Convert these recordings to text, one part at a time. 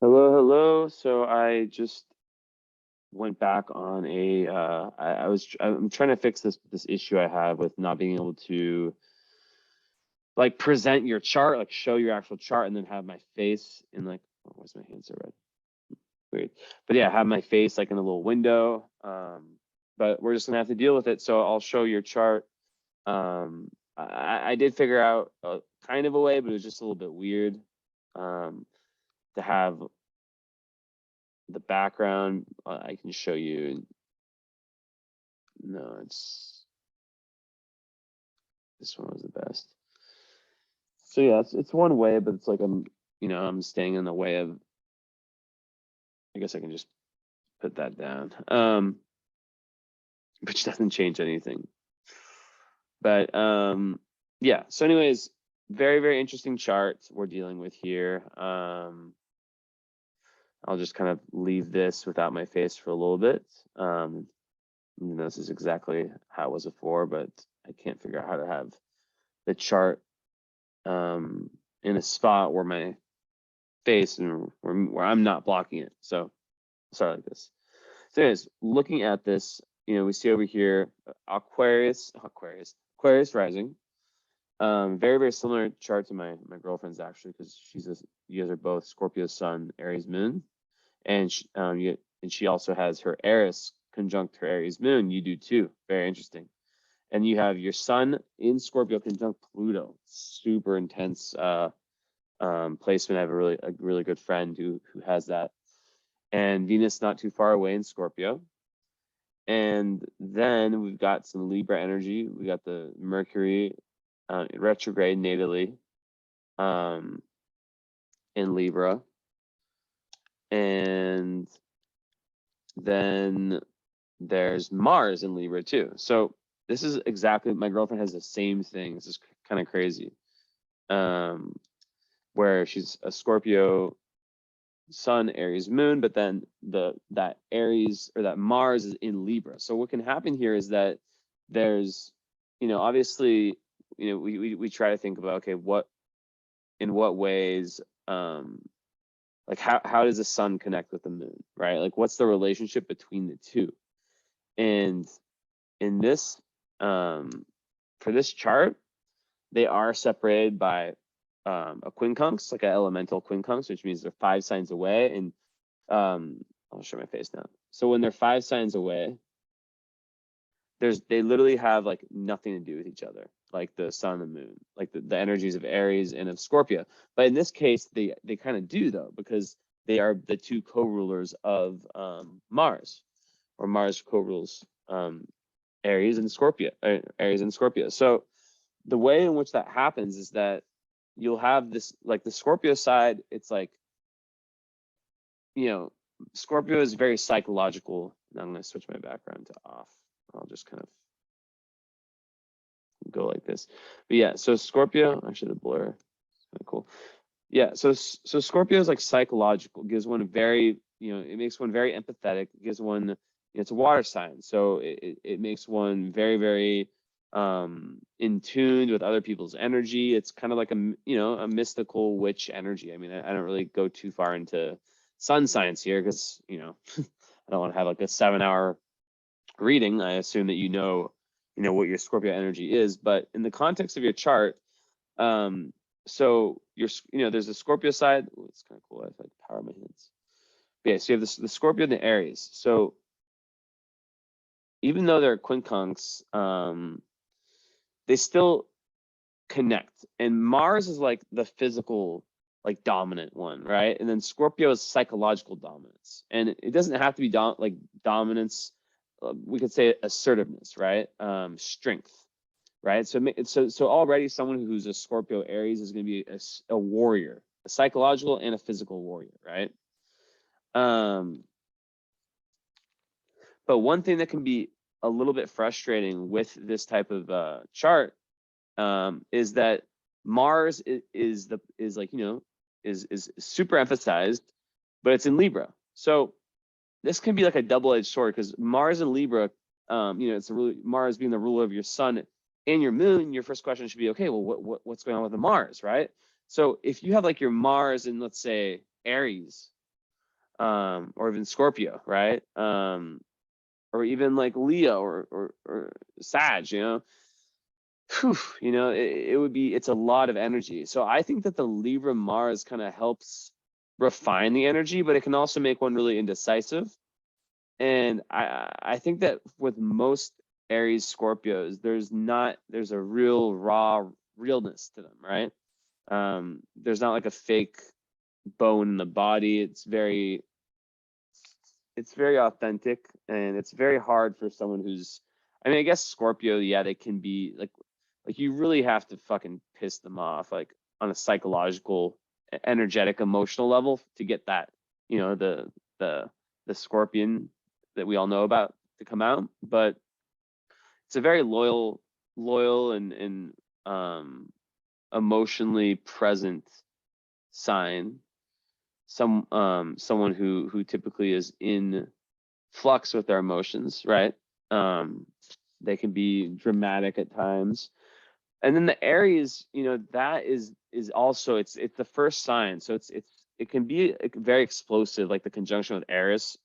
Hello, hello. So I just went back on I'm trying to fix this issue I have with not being able to like present your chart, like show your actual chart and then have my face in like, oh, where's my hand so red? Weird. But yeah, have my face like in a little window. But we're just gonna have to deal with it. So I'll show your chart. I did figure out kind of a way, but it was just a little bit weird to have the background. I can show you. No, this one was the best. So yeah, it's one way, but it's like I'm staying in the way of. I guess I can just put that down, which doesn't change anything. But yeah. So anyways, very interesting chart we're dealing with here. I'll just kind of leave this without my face for a little bit. This is exactly how it was before, but I can't figure out how to have the chart in a spot where my face and where I'm not blocking it. So sorry like this. So anyways, looking at this, we see over here Aquarius rising. Very similar chart to my girlfriend's actually, because you guys are both Scorpio Sun, Aries Moon, and she also has her Eris conjunct her Aries Moon. You do too. Very interesting. And you have your Sun in Scorpio conjunct Pluto. Super intense placement. I have a really good friend who has that. And Venus not too far away in Scorpio. And then we've got some Libra energy. We got the Mercury retrograde natally in Libra. And then there's Mars in Libra too. So this is exactly, my girlfriend has the same thing. This is kind of crazy. Where she's a Scorpio Sun, Aries Moon, but then that Aries or that Mars is in Libra. So what can happen here is that there's, obviously, we try to think about, okay, in what ways, like how does the sun connect with the moon, right? Like what's the relationship between the two? And in this, for this chart, they are separated by a quincunx, like an elemental quincunx, which means they're 5 signs away. And I'll show my face now. So when they're 5 signs away, they literally have like nothing to do with each other, like the sun and the moon, like the energies of Aries and of Scorpio. But in this case, they kind of do though, because they are the 2 co-rulers of Mars, or Mars co-rules Aries and Scorpio. So the way in which that happens is that you'll have this, like the Scorpio side, it's like, Scorpio is very psychological. Now I'm going to switch my background to off. I'll just kind of go like this. But yeah, so Scorpio, actually the blur, kind of cool. Yeah, so Scorpio is like psychological, gives one very, it makes one very empathetic, gives one, it's a water sign. So it makes one very in tune with other people's energy. It's kind of like a mystical witch energy. I mean, I don't really go too far into sun science here because, I don't want to have like a 7-hour reading. I assume that you know what your Scorpio energy is, but in the context of your chart, so there's the Scorpio side. Ooh, it's kind of cool. I have like power my hands. But yeah, so you have the Scorpio and the Aries. So even though they're quincunx, they still connect. And Mars is like the physical, like dominant one, right? And then Scorpio is psychological dominance. And it doesn't have to be like dominance. We could say assertiveness, right? Strength, right? So already someone who's a Scorpio Aries is going to be a warrior, a psychological and a physical warrior, right? But one thing that can be a little bit frustrating with this type of chart is that Mars is super emphasized, but it's in Libra. So this can be like a double-edged sword, because Mars in Libra, it's Mars being the ruler of your sun and your moon. Your first question should be, okay, well, what's going on with the Mars, right? So if you have like your Mars in, let's say, Aries, or even Scorpio, right? Or even like Leo or Sag, you know. Whew, you know, it would be, it's a lot of energy. So I think that the Libra Mars kind of helps refine the energy, but it can also make one really indecisive. And I think that with most Aries Scorpios, there's a real raw realness to them, right? There's not like a fake bone in the body. It's very authentic, and it's very hard for someone who's, I mean, I guess Scorpio, yeah, they can be like you really have to fucking piss them off, like on a psychological, energetic, emotional level to get that, you know, the Scorpion that we all know about to come out. But it's a very loyal and emotionally present sign. Someone who typically is in flux with their emotions, right? They can be dramatic at times. And then the Aries, you know, that is also, it's the first sign. So it can be very explosive, like the conjunction with Eris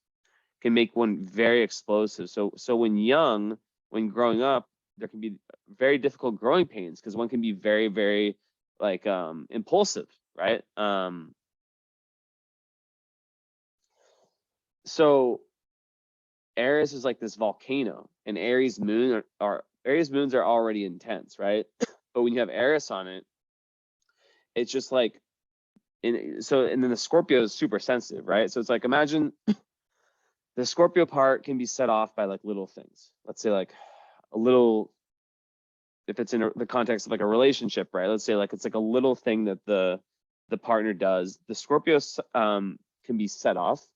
can make one very explosive. So when growing up, there can be very difficult growing pains because one can be very like impulsive, right? So Aries is like this volcano, and Aries moons are already intense, right? But when you have Eris on it, it's just like, and then the Scorpio is super sensitive, right? So it's like, imagine the Scorpio part can be set off by like little things. Let's say like a little, if it's in the context of like a relationship, right? Let's say like it's like a little thing that the partner does. The Scorpio can be set off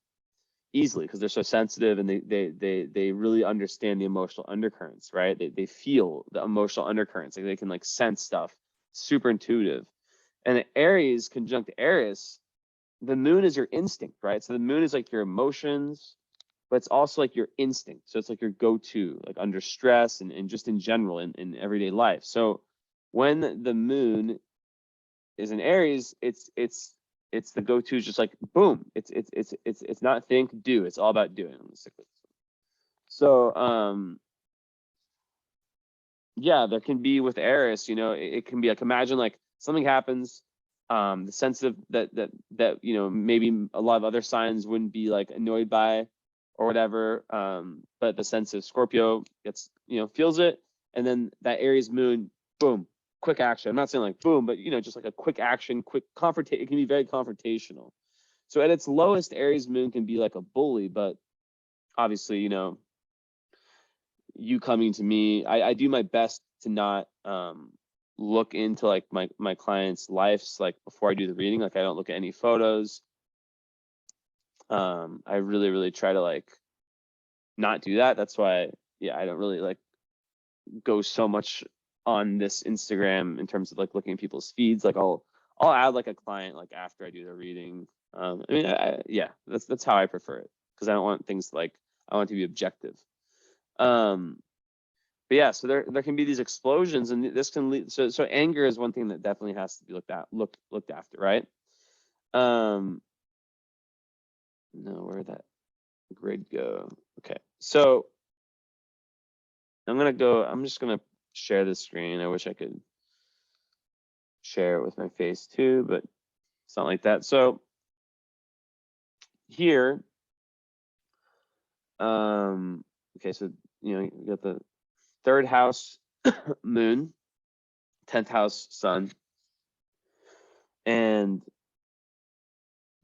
easily because they're so sensitive, and they really understand the emotional undercurrents, right? They feel the emotional undercurrents, like they can like sense stuff, super intuitive. And the Aries conjunct Eris, the moon is your instinct, right? So the moon is like your emotions, but it's also like your instinct. So it's like your go-to, like under stress and just in general in everyday life. So when the moon is in Aries, it's the go-to, is just like boom. It's not think, do. It's all about doing. So yeah, there can be with Eris, you know, it can be like, imagine like something happens, the sensitive that you know, maybe a lot of other signs wouldn't be like annoyed by or whatever, but the sensitive Scorpio gets, you know, feels it, and then that Aries moon, boom, quick action. I'm not saying like boom, but you know, just like a quick action, quick confrontation. It can be very confrontational. So at its lowest, Aries moon can be like a bully, but obviously, you know, you coming to me, I do my best to not look into like my clients' lives like before I do the reading. Like I don't look at any photos. I really try to like not do that. That's why, yeah, I don't really like go so much on this Instagram in terms of like looking at people's feeds. Like I'll add like a client like after I do the reading. I mean, yeah, that's how I prefer it, because I don't want things like, I want it to be objective. But yeah, so there can be these explosions, and this can lead. So anger is one thing that definitely has to be looked after, right? No, where'd that grid go? Okay, so I'm just gonna share the screen. I wish I could share it with my face too, but it's not like that. So here, okay, so you know, you got the third house moon, 10th house sun, and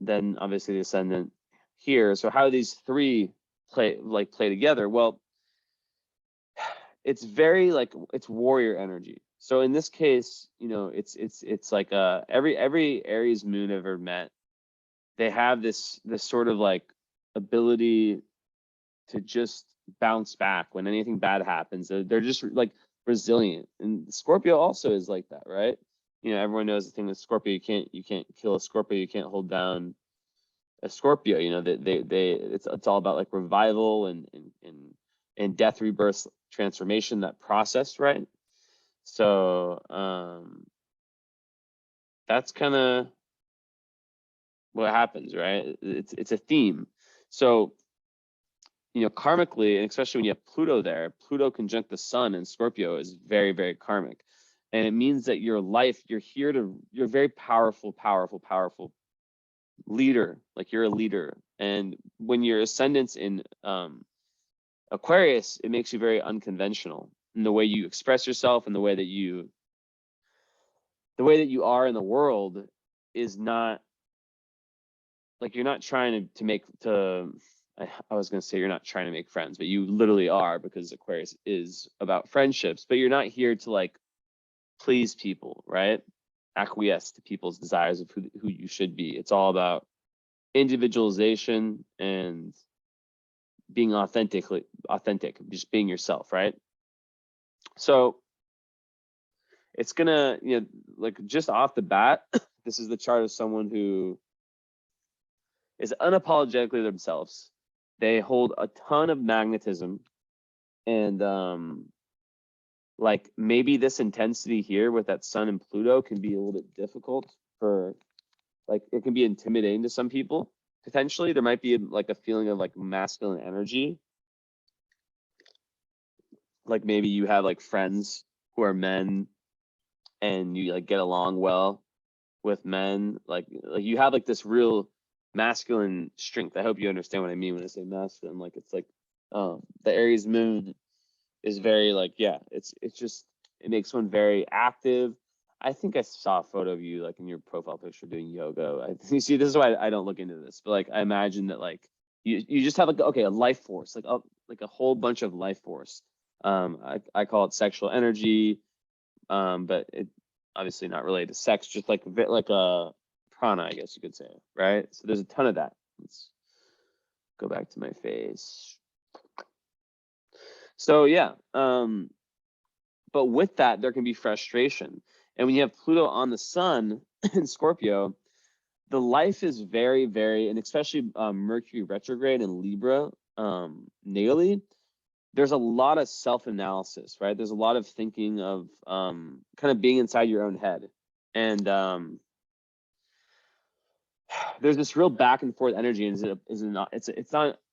then obviously the ascendant here. So how do these three play together? Well, it's very like, it's warrior energy. So in this case, you know, it's like every Aries moon I've ever met, they have this sort of like ability to just bounce back when anything bad happens. They're just like resilient. And Scorpio also is like that, right? You know, everyone knows the thing with Scorpio, you can't kill a Scorpio, you can't hold down a Scorpio. You know, it's all about like revival and death, rebirth, transformation, that process, right? So that's kind of what happens, right? It's a theme. So, you know, karmically, and especially when you have Pluto there, Pluto conjunct the sun in Scorpio is very, very karmic. And it means that your life, you're a very powerful, powerful, powerful leader. Like you're a leader. And when your ascendant's in Aquarius, it makes you very unconventional in the way you express yourself and the way that you are in the world is not like you're not trying to make I was going to say you're not trying to make friends, but you literally are, because Aquarius is about friendships, but you're not here to like please people, right? Acquiesce to people's desires of who you should be. It's all about individualization and being authentic, just being yourself, right? So it's gonna, you know, like just off the bat, this is the chart of someone who is unapologetically themselves. They hold a ton of magnetism, and like maybe this intensity here with that sun and Pluto can be a little bit difficult for, like, it can be intimidating to some people. Potentially there might be like a feeling of like masculine energy. Like maybe you have like friends who are men and you like get along well with men. Like you have like this real masculine strength. I hope you understand what I mean when I say masculine. Like it's like the Aries moon is very like, yeah, it's just, it makes one very active. I think I saw a photo of you like in your profile picture doing yoga. You see, this is why I don't look into this, but like I imagine that like you just have like, okay, a life force, like a whole bunch of life force. I call it sexual energy, but it obviously not related to sex, just like a prana, I guess you could say, right? So there's a ton of that. Let's go back to my face. So yeah, but with that, there can be frustration. And when you have Pluto on the sun in Scorpio, the life is very, very, and especially Mercury retrograde in Libra natally, there's a lot of self-analysis, right? There's a lot of thinking of kind of being inside your own head. And there's this real back and forth energy. And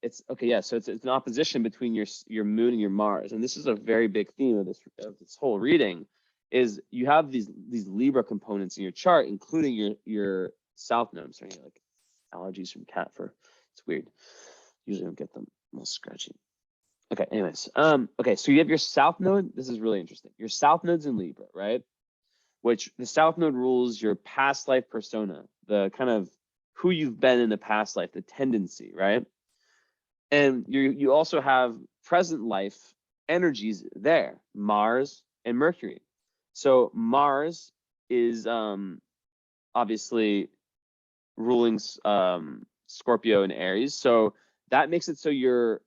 it's okay, yeah. So it's an opposition between your moon and your Mars. And this is a very big theme of this whole reading, is you have these Libra components in your chart, including your South Node. I'm starting to get like allergies from cat fur. It's weird. Usually don't get them. I'm all scratchy. Okay, anyways. Okay, so you have your South Node. This is really interesting. Your South Node's in Libra, right? Which the South Node rules your past life persona, the kind of who you've been in the past life, the tendency, right? And you also have present life energies there, Mars and Mercury. So Mars is obviously ruling Scorpio and Aries. So that makes it so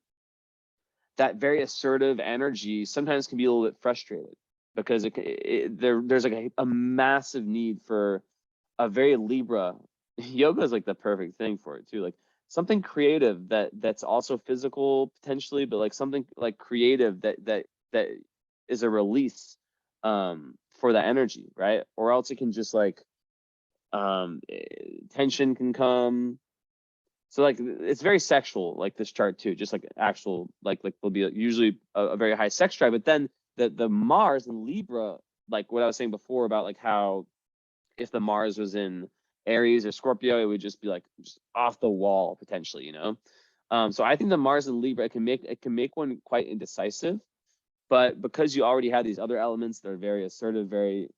that very assertive energy sometimes can be a little bit frustrated, because there's like a massive need for a very Libra. Yoga is like the perfect thing for it too. Like something creative that's also physical potentially, but like something like creative that is a release for that energy, right? Or else it can just like tension can come. So like it's very sexual, like this chart too, just like actual like there'll be usually a very high sex drive, but then the Mars in Libra, like what I was saying before about like how if the Mars was in Aries or Scorpio, it would just be like just off the wall potentially, you know. So I think the Mars in Libra, it can make one quite indecisive, but because you already have these other elements that are very assertive, very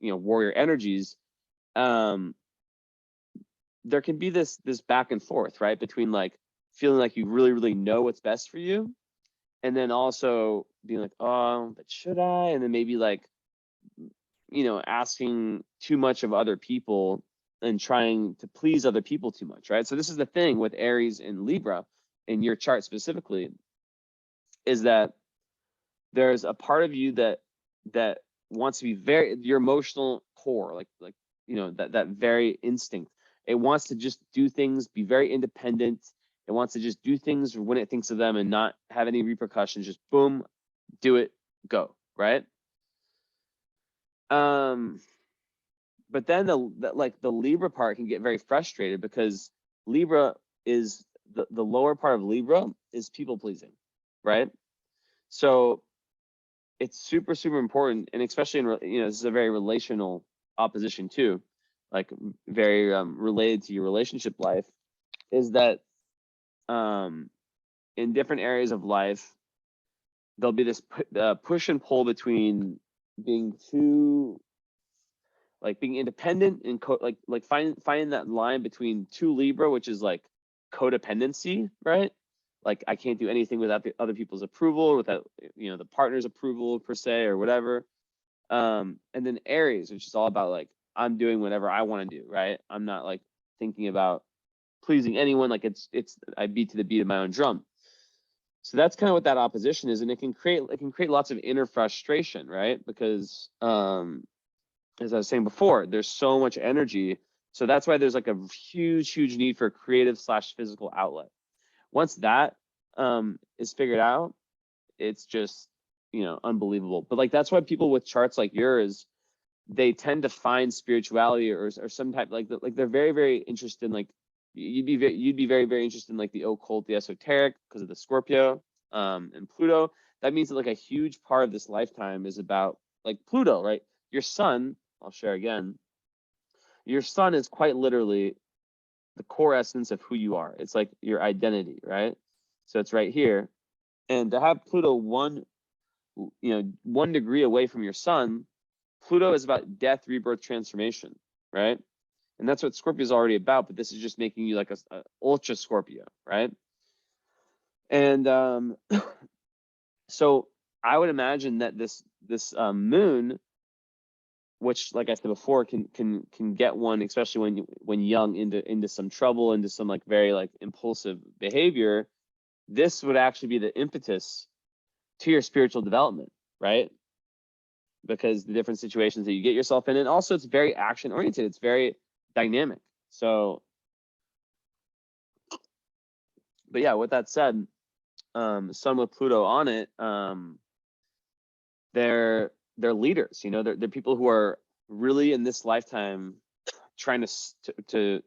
warrior energies, there can be this back and forth, right, between like feeling like you really, really know what's best for you, and then also being like, oh, but should I? And then maybe like, asking too much of other people and trying to please other people too much, right? So this is the thing with Aries and Libra in your chart specifically, is that there's a part of you that wants to be very, your emotional core, like that very instinct. It wants to just do things, be very independent. It wants to just do things when it thinks of them and not have any repercussions. Just boom, do it, go, right? but then the Libra part can get very frustrated, because Libra is the lower part of Libra is people pleasing, right? So it's super, super important, and especially in, you know, this is a very relational opposition too, like very related to your relationship life, is that in different areas of life, there'll be this push and pull between being too, like being independent and like finding that line between too Libra, which is like codependency, right? Like I can't do anything without the other people's approval, without, you know, the partner's approval per se or whatever. And then Aries, which is all about like I'm doing whatever I want to do, right? I'm not like thinking about pleasing anyone. Like it's I beat to the beat of my own drum. So that's kind of what that opposition is, and it can create lots of inner frustration, right? Because as I was saying before, there's so much energy. So that's why there's like a huge need for creative / physical outlet. Once that is figured out, it's just, you know, unbelievable. But like that's why people with charts like yours, they tend to find spirituality or some type, like they're very interested in, like you'd be very interested in like the occult, the esoteric, because of the Scorpio and Pluto. That means that like a huge part of this lifetime is about like Pluto, right? Your sun, I'll share again, your sun is quite literally the core essence of who you are. It's like your identity, right? So it's right here. And to have Pluto 1 degree away from your sun, Pluto is about death, rebirth, transformation, right? And that's what Scorpio is already about, but this is just making you like a ultra Scorpio, right? And so I would imagine that this moon, which, like I said before, can get one, especially when young, into some trouble, into some like very like impulsive behavior. This would actually be the impetus to your spiritual development, right? Because the different situations that you get yourself in, and also it's very action oriented, it's very dynamic. So, but yeah, with that said, Sun with Pluto on it, they're leaders, you know, they're people who are really in this lifetime trying to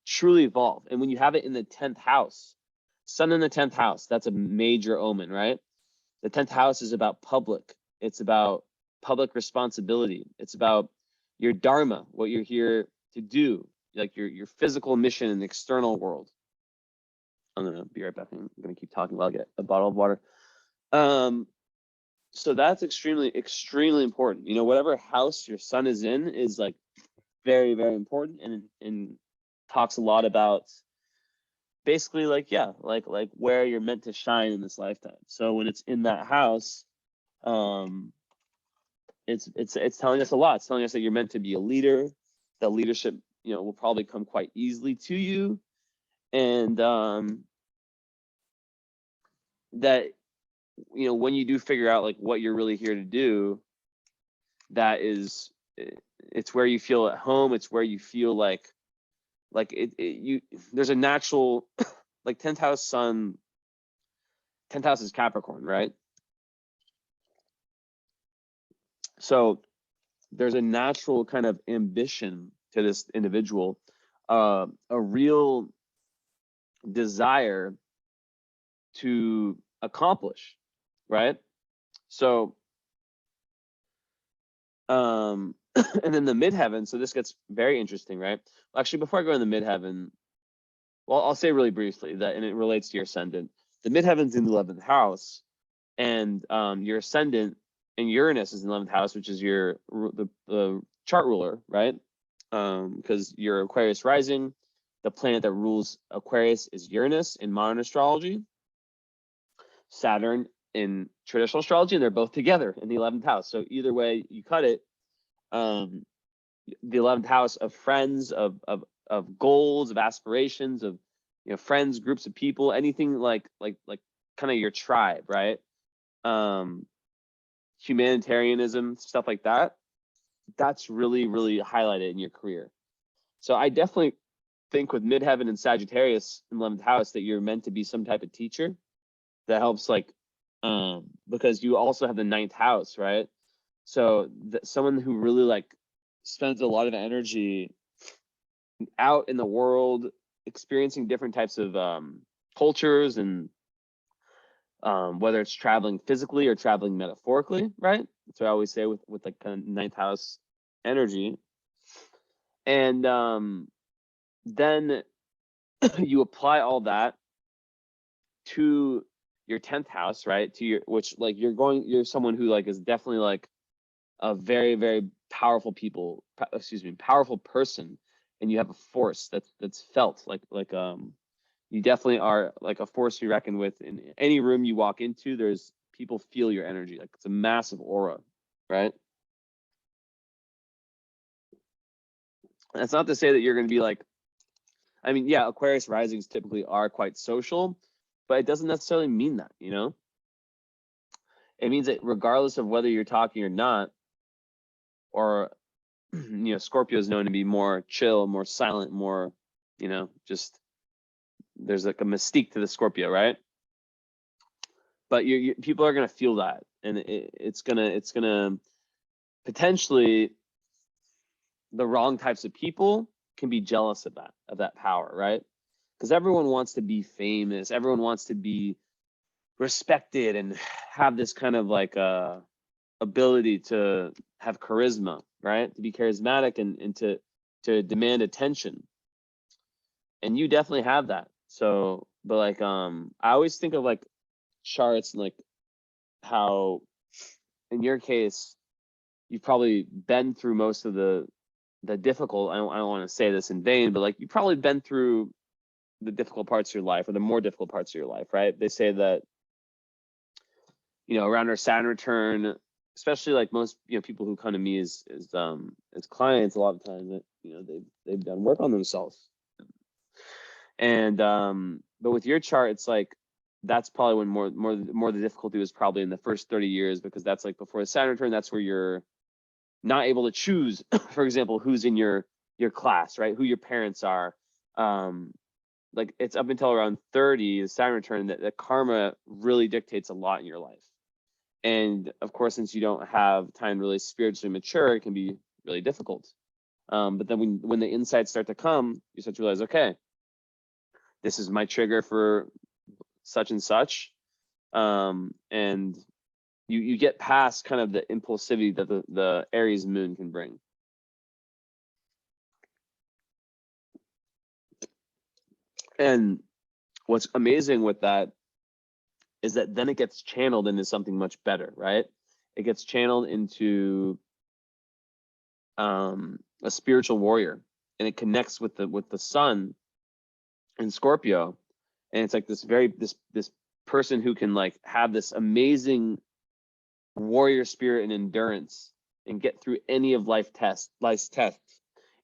truly evolve. And when you have it in the 10th house, Sun in the 10th house, that's a major omen, right? The 10th house is about public. It's about public responsibility. It's about your dharma, what you're here to do, like your physical mission in the external world. I'm gonna be right back. I'm gonna keep talking while I get a bottle of water. So that's extremely important. You know, whatever house your sun is in is like very important, and talks a lot about basically like, yeah, like where you're meant to shine in this lifetime. So when it's in that house, it's telling us a lot. It's telling us that you're meant to be a leader, that leadership, you know, will probably come quite easily to you, and that, you know, when you do figure out like what you're really here to do, that is, it's where you feel at home. It's where you feel like there's a natural like 10th house sun, 10th house is Capricorn, right? So there's a natural kind of ambition to this individual, a real desire to accomplish, right? So and then the midheaven, so this gets very interesting, right? Well, actually, before I go in the midheaven, well, I'll say really briefly that, and it relates to your ascendant. The midheaven's in the 11th house, and your ascendant and Uranus is in the 11th house, which is the chart ruler, right? Because your Aquarius rising, the planet that rules Aquarius is Uranus in modern astrology, Saturn in traditional astrology, and they're both together in the 11th house. So either way you cut it, the 11th house of friends, of goals, of aspirations, of, you know, friends, groups of people, anything like kind of your tribe, right? Humanitarianism, stuff like that. That's really highlighted in your career. So I definitely think with midheaven and Sagittarius in 11th house that you're meant to be some type of teacher that helps, like, because you also have the 9th house, right? So someone who really like spends a lot of energy out in the world, experiencing different types of cultures, and whether it's traveling physically or traveling metaphorically, right? That's what I always say with like kind of ninth house energy. And then you apply all that to your 10th house, right? To your, which like you're someone who like is definitely like a very, very powerful powerful person, and you have a force that's felt like you definitely are like a force to be reckoned with. In any room you walk into, there's people feel your energy. Like it's a massive aura, right? That's not to say that you're going to be like, I mean, yeah, Aquarius risings typically are quite social, but it doesn't necessarily mean that, you know? It means that regardless of whether you're talking or not, or, you know, Scorpio is known to be more chill, more silent, more, you know, just there's like a mystique to the Scorpio, right? But people are going to feel that, and it's gonna potentially, the wrong types of people can be jealous of that power, right? Because everyone wants to be famous, everyone wants to be respected and have this kind of like ability to have charisma, right? To be charismatic and to demand attention. And you definitely have that. So, but like I always think of like charts and like how in your case you've probably been through most of the difficult, I don't want to say this in vain, but like you've probably been through the difficult parts of your life, or the more difficult parts of your life, right? They say that, you know, around our Saturn return, especially like most, you know, people who come to me as clients, a lot of times that, you know, they've done work on themselves. And but with your chart, it's like that's probably when more the difficulty was probably in the first 30 years, because that's like before the Saturn return, that's where you're not able to choose, for example, who's in your class, right? Who your parents are. Like it's up until around 30, the Saturn return, that the karma really dictates a lot in your life. And of course, since you don't have time to really spiritually mature, it can be really difficult. But then when the insights start to come, you start to realize, okay, this is my trigger for such and such. And you get past kind of the impulsivity that the Aries moon can bring. And what's amazing with that is that then it gets channeled into something much better, right? It gets channeled into a spiritual warrior, and it connects with the sun in Scorpio. And it's like this person who can like have this amazing warrior spirit and endurance and get through any of life's tests.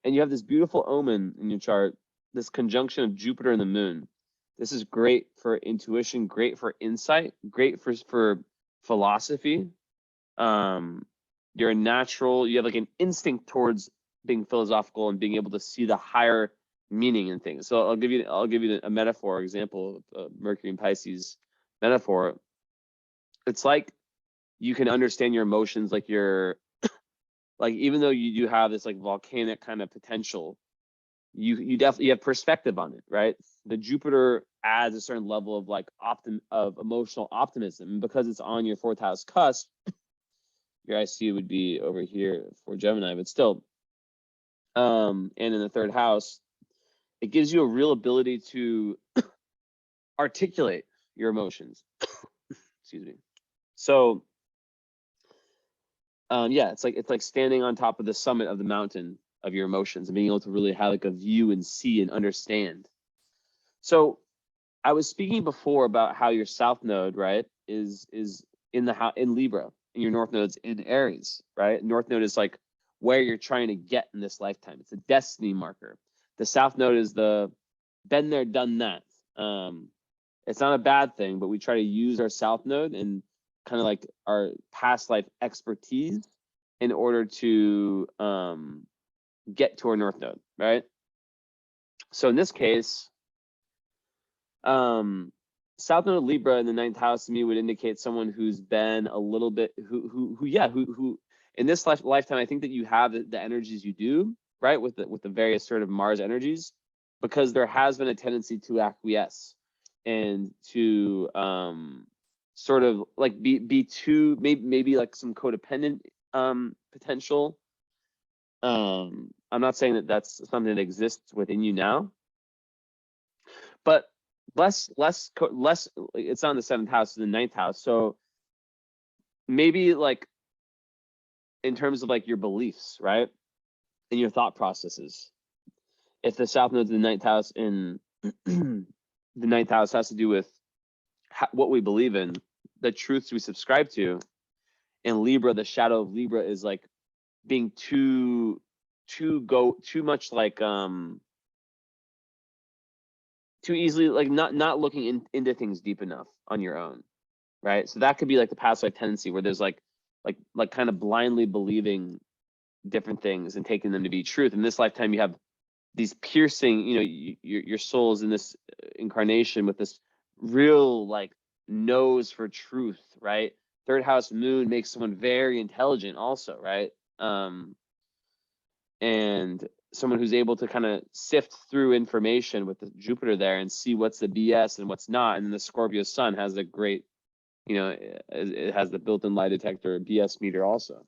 And you have this beautiful omen in your chart, this conjunction of Jupiter and the moon. This is great for intuition, great for insight, great for philosophy. You're a natural, you have like an instinct towards being philosophical and being able to see the higher meaning in things. So I'll give you a metaphor example, Mercury and Pisces metaphor. It's like you can understand your emotions, like you're like, even though you do have this like volcanic kind of potential, you definitely have perspective on it, right? The Jupiter adds a certain level of like of emotional optimism, and because it's on your 4th house cusp, your IC would be over here for Gemini, but still, and in the 3rd house, it gives you a real ability to articulate your emotions. Excuse me. So, yeah, it's like standing on top of the summit of the mountain of your emotions and being able to really have like a view and see and understand. So I was speaking before about how your south node, right, is in Libra, and your north node's in Aries, right? North node is like where you're trying to get in this lifetime. It's a destiny marker. The south node is the been there, done that. It's not a bad thing, but we try to use our south node and kind of like our past life expertise in order to get to our north node, right? So in this case, south node of Libra in the 9th house to me would indicate someone who's been a little bit who in this lifetime, I think that you have the energies you do, right, with the various sort of Mars energies, because there has been a tendency to acquiesce and to sort of like be too, maybe like some codependent potential. I'm not saying that that's something that exists within you now, but less, it's on the 7th house, the 9th house. So maybe like in terms of like your beliefs, right? And your thought processes. If the South Node of the 9th house in the 9th house has to do with what we believe in, the truths we subscribe to, and Libra, the shadow of Libra is like being too much like too easily, like not looking into things deep enough on your own, right? So that could be like the past life tendency where there's like kind of blindly believing different things and taking them to be truth. In this lifetime, you have these piercing, you know, your soul's in this incarnation with this real like nose for truth, right? 3rd house moon makes someone very intelligent also, right? And someone who's able to kind of sift through information with the Jupiter there and see what's the BS and what's not. And then the Scorpio sun has a great, you know, it has the built-in lie detector BS meter also.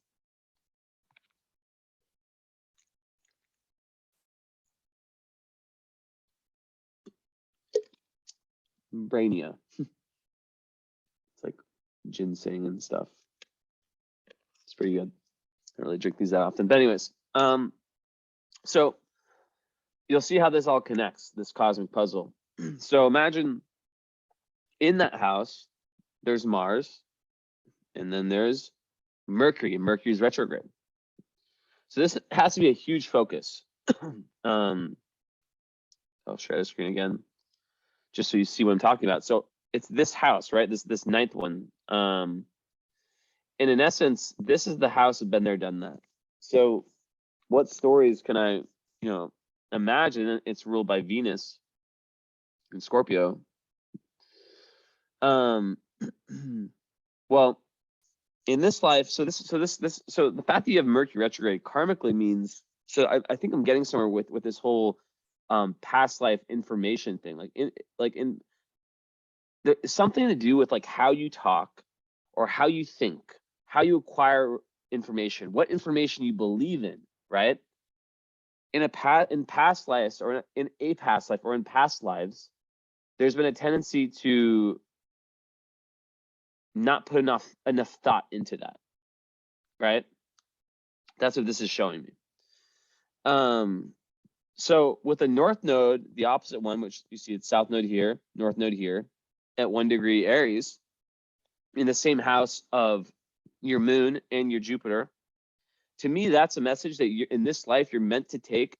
Brainia. It's like ginseng and stuff. It's pretty good. I don't really drink these that often. But anyways, so you'll see how this all connects, this cosmic puzzle. So imagine in that house, there's Mars, and then there's Mercury, and Mercury's retrograde. So this has to be a huge focus. I'll share the screen again, just so you see what I'm talking about. So it's this house, right? This 9th one. And in essence, this is the house of been there, done that. So what stories can I, you know, imagine? It's ruled by Venus in Scorpio. Well, in this life, so the fact that you have Mercury retrograde karmically means, so I think I'm getting somewhere with this whole past life information thing, like there's something to do with like how you talk or how you think, how you acquire information, what information you believe in, right? In past lives, or in a past life, or in past lives, there's been a tendency to not put enough thought into that, right? That's what this is showing me. So with the North Node, the opposite one, which you see it's South Node here, North Node here, at 1 degree Aries, in the same house of your Moon and your Jupiter, to me, that's a message that in this life, you're meant to take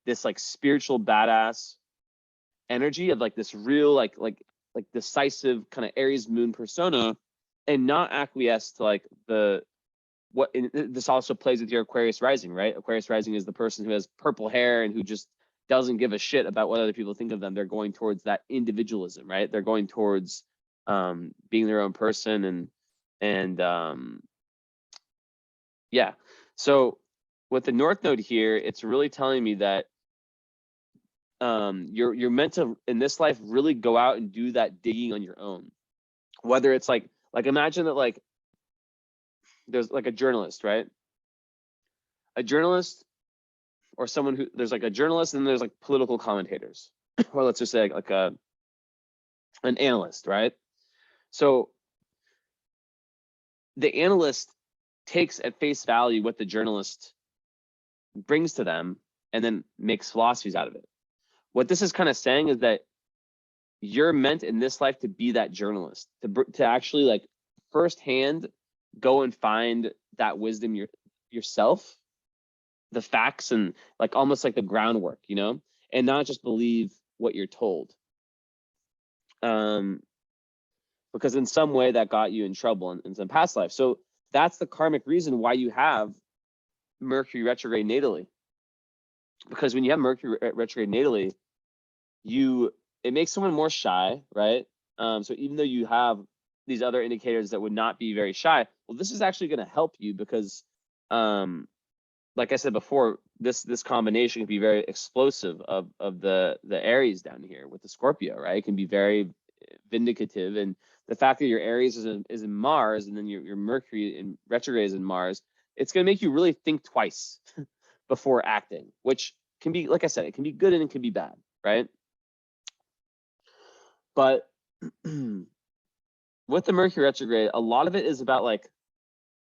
this like spiritual badass energy of like this real, like decisive kind of Aries Moon persona, and not acquiesce to like this also plays with your Aquarius rising, right? Aquarius rising is the person who has purple hair and who just doesn't give a shit about what other people think of them. They're going towards that individualism, right? They're going towards being their own person, and yeah. So with the North Node here, it's really telling me that you're meant to, in this life, really go out and do that digging on your own. Whether it's like imagine that like there's like a journalist, right? A journalist, or someone who, there's like a journalist and there's like political commentators, or let's just say like an analyst, right? So the analyst takes at face value what the journalist brings to them and then makes philosophies out of it. What this is kind of saying is that you're meant in this life to be that journalist, to actually like firsthand go and find that wisdom yourself, the facts, and like almost like the groundwork, you know, and not just believe what you're told. Because in some way that got you in trouble in some past life. So that's the karmic reason why you have Mercury retrograde natally. Because when you have Mercury retrograde natally, it makes someone more shy, right? So even though you have these other indicators that would not be very shy, well, this is actually going to help you, because like I said before, this combination can be very explosive of the Aries down here with the Scorpio, right? It can be very vindicative, and the fact that your Aries is in Mars, and then your Mercury in retrograde is in Mars, it's going to make you really think twice before acting, which can be, like I said, it can be good and it can be bad, right? But with the Mercury retrograde, a lot of it is about like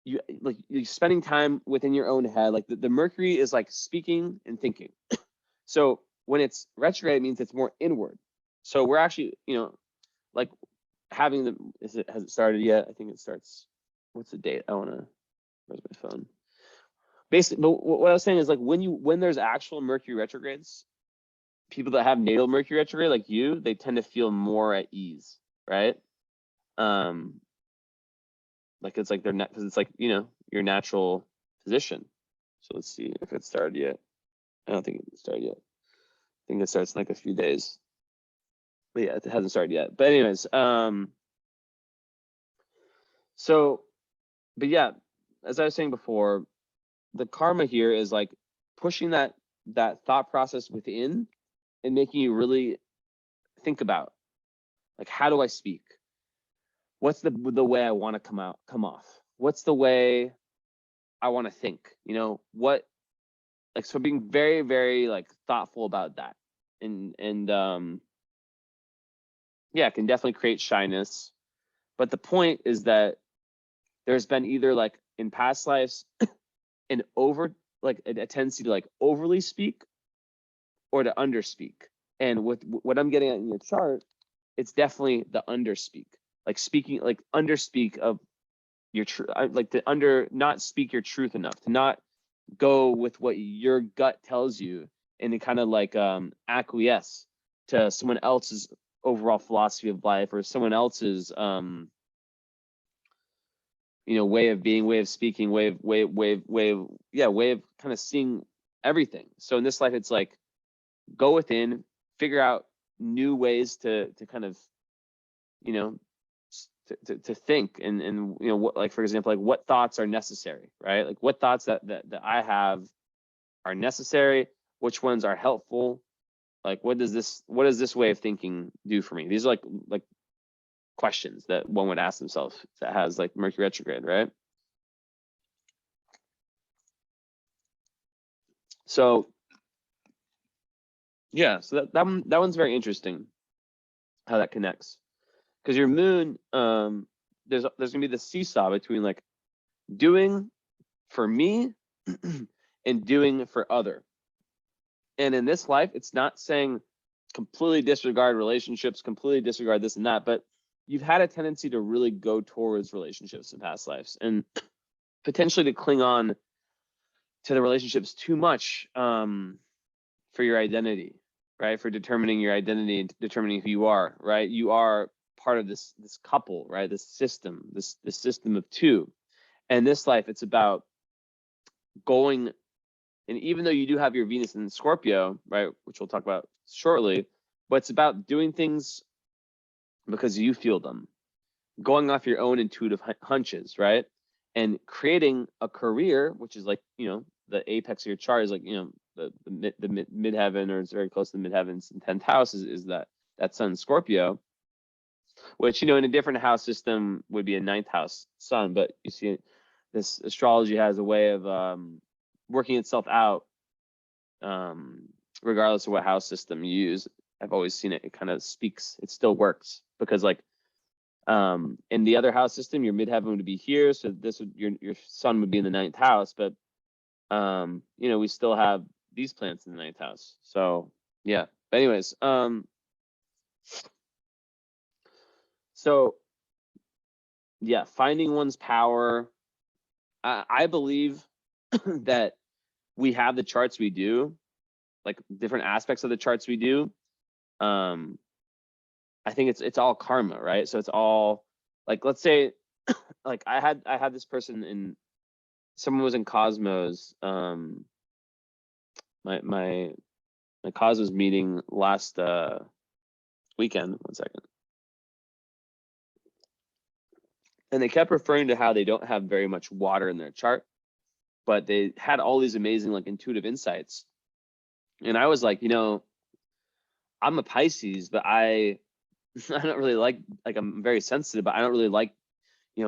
you're spending time within your own head. Like the Mercury is like speaking and thinking. So when it's retrograde, it means it's more inward. So we're actually, like having the, has it started yet? I think it starts, what's the date? Where's my phone? Basically, but what I was saying is like when there's actual Mercury retrogrades, people that have natal Mercury retrograde, like you, they tend to feel more at ease, right? Like it's like they're not, because it's like, your natural position. So let's see if it started yet. I don't think it started yet. I think it starts in like a few days. But yeah, it hasn't started yet. But anyways, so, but yeah, as I was saying before, the karma here is like pushing that thought process within and making you really think about, like, how do I speak? What's the way I want to come off? What's the way I want to think? What, like, so being very, very like thoughtful about that, and yeah, it can definitely create shyness. But the point is that there's been either like in past lives an a tendency to like overly speak or to underspeak. And with what I'm getting at in your chart, it's definitely the underspeak, like speaking, like underspeak of your truth, like to not speak your truth enough, to not go with what your gut tells you, and to kind of like acquiesce to someone else's overall philosophy of life, or someone else's way of being, way of speaking, way of kind of seeing everything. So in this life, it's like go within, figure out new ways to kind of to think, and what, like, for example, like what thoughts are necessary, right? Like what thoughts that I have are necessary, which ones are helpful, like what does this way of thinking do for me? These are like questions that one would ask themselves that has like Mercury retrograde, right? So yeah, so that one's very interesting, how that connects, because your moon, there's gonna be the seesaw between like doing for me and doing for other. And in this life, it's not saying completely disregard relationships, completely disregard this and that, but you've had a tendency to really go towards relationships in past lives, and potentially to cling on to the relationships too much, for your identity, right? For determining your identity and determining who you are, right? You are part of this couple, right? This system, this system of two. And this life, it's about going, and even though you do have your Venus in Scorpio, right, which we'll talk about shortly, but it's about doing things because you feel them, going off your own intuitive hunches, right? And creating a career, which is like, the apex of your chart is like, the midheaven, or it's very close to the midheavens in 10th house is that sun Scorpio, which, in a different house system would be a 9th house sun. But you see, this astrology has a way of working itself out, regardless of what house system you use. I've always seen it kind of speaks, it still works, because like in the other house system, your midheaven would be here, so this would, your sun would be in the 9th house, but we still have these planets in the 9th house. So yeah, but anyways, so yeah, finding one's power. I believe that we have the charts we do, like different aspects of the charts we do. I think it's all karma, right? So it's all like, let's say, like I had this person someone was in Cosmos, my Cosmos meeting last weekend. 1 second. And they kept referring to how they don't have very much water in their chart. but they had all these amazing like intuitive insights. And I was like, I'm a Pisces, but I don't really like I'm very sensitive, but I don't really like,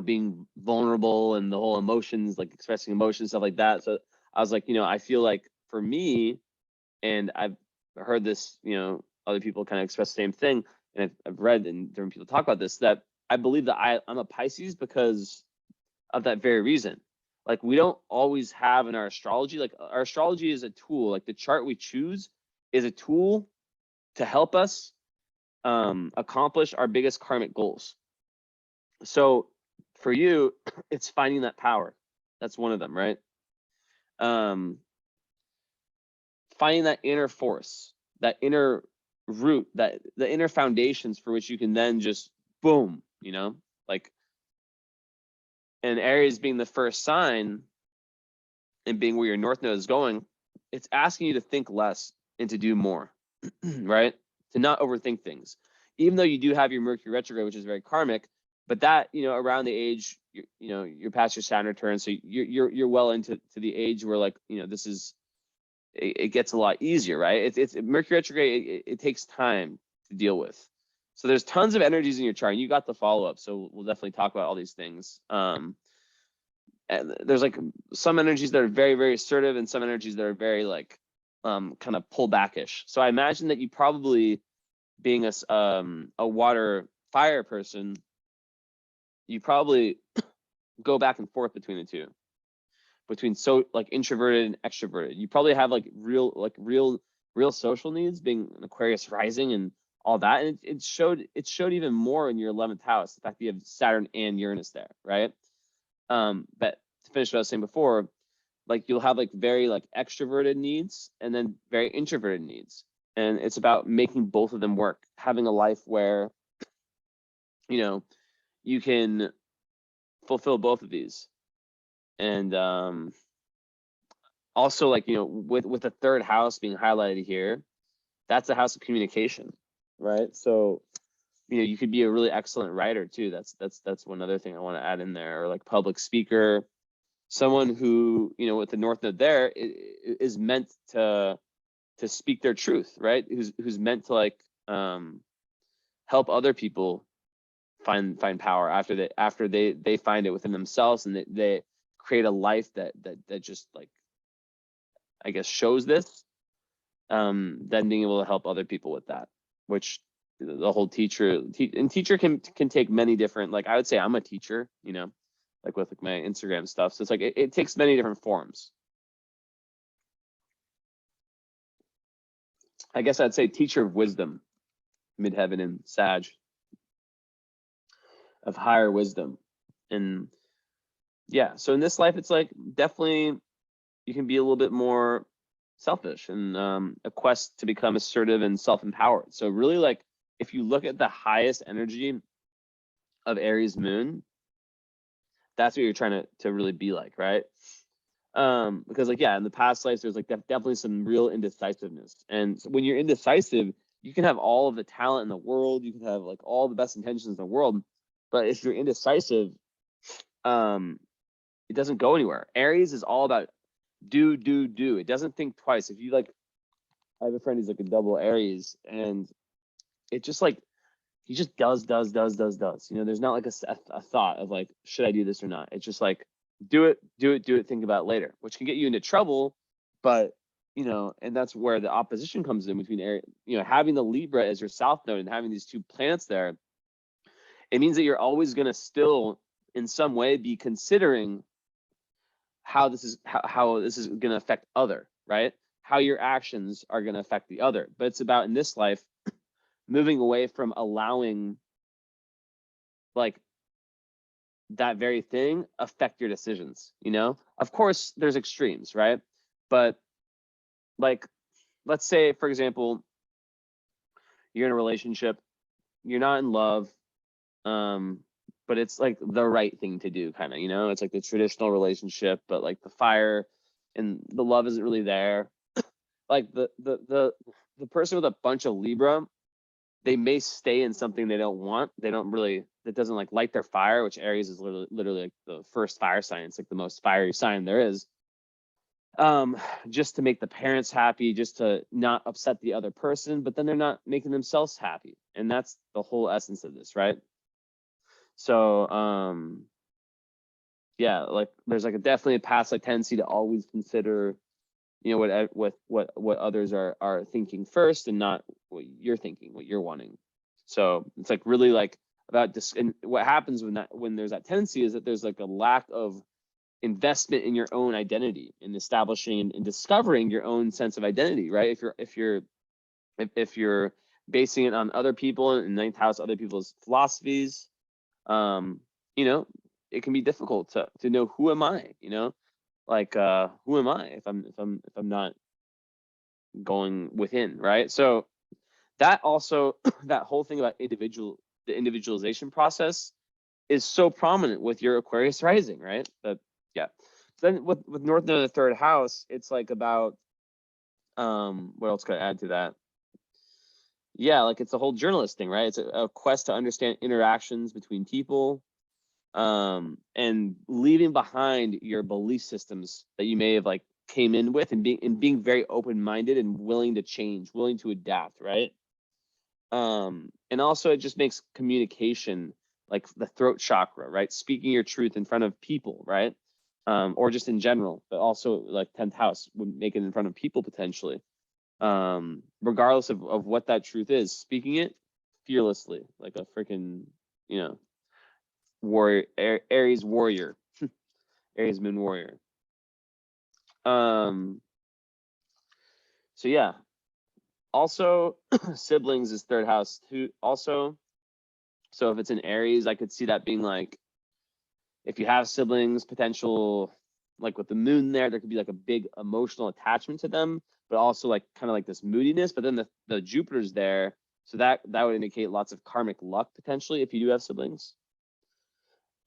being vulnerable and the whole emotions, like expressing emotions, stuff like that. So I was like, I feel like for me, and I've heard this, other people kind of express the same thing, and I've read and different people talk about this, that I believe that I'm a Pisces because of that very reason. Like, we don't always have in our astrology, like our astrology is a tool, like the chart we choose is a tool to help us accomplish our biggest karmic goals. So for you, it's finding that power. That's one of them, right? Finding that inner force, that inner root, that the inner foundations for which you can then just boom, like, and Aries being the first sign and being where your North Node is going, it's asking you to think less and to do more, right? To not overthink things. Even though you do have your Mercury retrograde, which is very karmic, but that, around the age, you're past your Saturn return, so you're well into the age where, like, this is, it gets a lot easier, right? It's Mercury retrograde. It takes time to deal with. So there's tons of energies in your chart. And you got the follow up, so we'll definitely talk about all these things. And there's like some energies that are very, very assertive, and some energies that are very like kind of pull backish. So I imagine that you probably, being a water fire person, you probably go back and forth between the two, between so like introverted and extroverted. You probably have like real social needs, being an Aquarius rising and all that. And it showed even more in your 11th house, the fact that you have Saturn and Uranus there, right? But to finish what I was saying before, like, you'll have like very like extroverted needs and then very introverted needs. And it's about making both of them work, having a life where, you can fulfill both of these. And also, like, with the third house being highlighted here, that's a house of communication, right? So, you could be a really excellent writer too. That's one other thing I want to add in there, or like public speaker, someone who, with the North Node there is meant to speak their truth, right? Who's meant to like help other people find power after they find it within themselves, and they create a life that just, like, I guess, shows this, then being able to help other people with that, which the whole teacher can take many different, like, I would say I'm a teacher, like with like my Instagram stuff. So it's like it takes many different forms. I guess I'd say teacher of wisdom, midheaven and Sag, of higher wisdom. And yeah, so in this life, it's like definitely you can be a little bit more selfish, and a quest to become assertive and self-empowered. So really, like, if you look at the highest energy of Aries moon, that's what you're trying to really be like, right? Because, like, yeah, in the past lives, there's like definitely some real indecisiveness. And when you're indecisive, you can have all of the talent in the world, you can have like all the best intentions in the world, but if you're indecisive, it doesn't go anywhere. Aries is all about do. It doesn't think twice. If you like, I have a friend who's like a double Aries, and it just like, he just does. There's not like a thought of like, should I do this or not? It's just like, do it, think about it later, which can get you into trouble. But, and that's where the opposition comes in between Aries, having the Libra as your South Node and having these two planets there. It means that you're always going to still, in some way, be considering how this is going to affect other, right? How your actions are going to affect the other. But it's about, in this life, moving away from allowing like that very thing affect your decisions. Of course there's extremes, right? But like, let's say, for example, you're in a relationship, you're not in love, but it's like the right thing to do, kind of, it's like the traditional relationship, but like the fire and the love isn't really there. Like the person with a bunch of Libra, they may stay in something they don't want. That doesn't like light their fire, which Aries is literally like the first fire sign. It's like the most fiery sign there is. just to make the parents happy, just to not upset the other person, but then they're not making themselves happy. And that's the whole essence of this, right? So, yeah, like there's like definitely a past like tendency to always consider, you know, what others are thinking first and not what you're thinking, what you're wanting. So it's like really like about this. And what happens when there's that tendency is that there's like a lack of investment in your own identity, in establishing and discovering your own sense of identity, right? If you're basing it on other people in ninth house, other people's philosophies, you know, it can be difficult to know who am I, you know, like who am I if I'm not going within, right? So that also that whole thing about the individualization process is so prominent with your Aquarius rising, right? That yeah. Then with North Node in the third house, it's like about what else could I add to that? Yeah, like it's a whole journalist thing, right? It's a quest to understand interactions between people, and leaving behind your belief systems that you may have like came in with, and being very open-minded and willing to change, willing to adapt, right? And also it just makes communication like the throat chakra, right? Speaking your truth in front of people, right? Or just in general, but also like 10th house would make it in front of people potentially. Regardless of what that truth is, speaking it fearlessly, like a freaking, you know, warrior, Aries warrior, Aries moon warrior. So yeah. Also, siblings is third house too. Also, so if it's in Aries, I could see that being like, if you have siblings, potential, like with the moon there could be like a big emotional attachment to them, but also like kind of like this moodiness. But then the Jupiter's there, so that would indicate lots of karmic luck potentially if you do have siblings.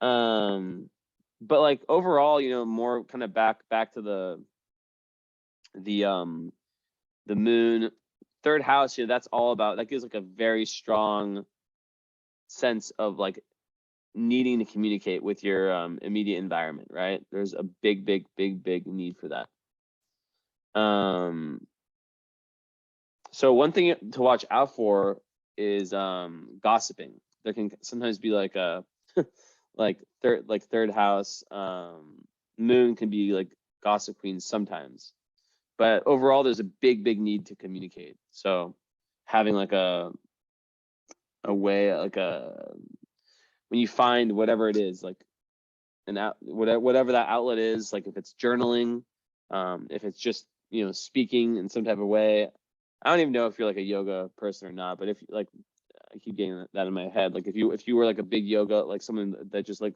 But like overall, you know, more kind of back to the moon, third house, you know, that's all about, that gives like a very strong sense of like needing to communicate with your immediate environment, right? There's a big need for that. So one thing to watch out for is gossiping. There can sometimes be like a like third house moon can be like gossip queens sometimes, but overall there's a big need to communicate. So having like a way, like a, when you find whatever it is, like whatever that outlet is, like if it's journaling, if it's just, you know, speaking in some type of way. I don't even know if you're like a yoga person or not, but if like, I keep getting that in my head, like if you were like a big yoga, like someone that just like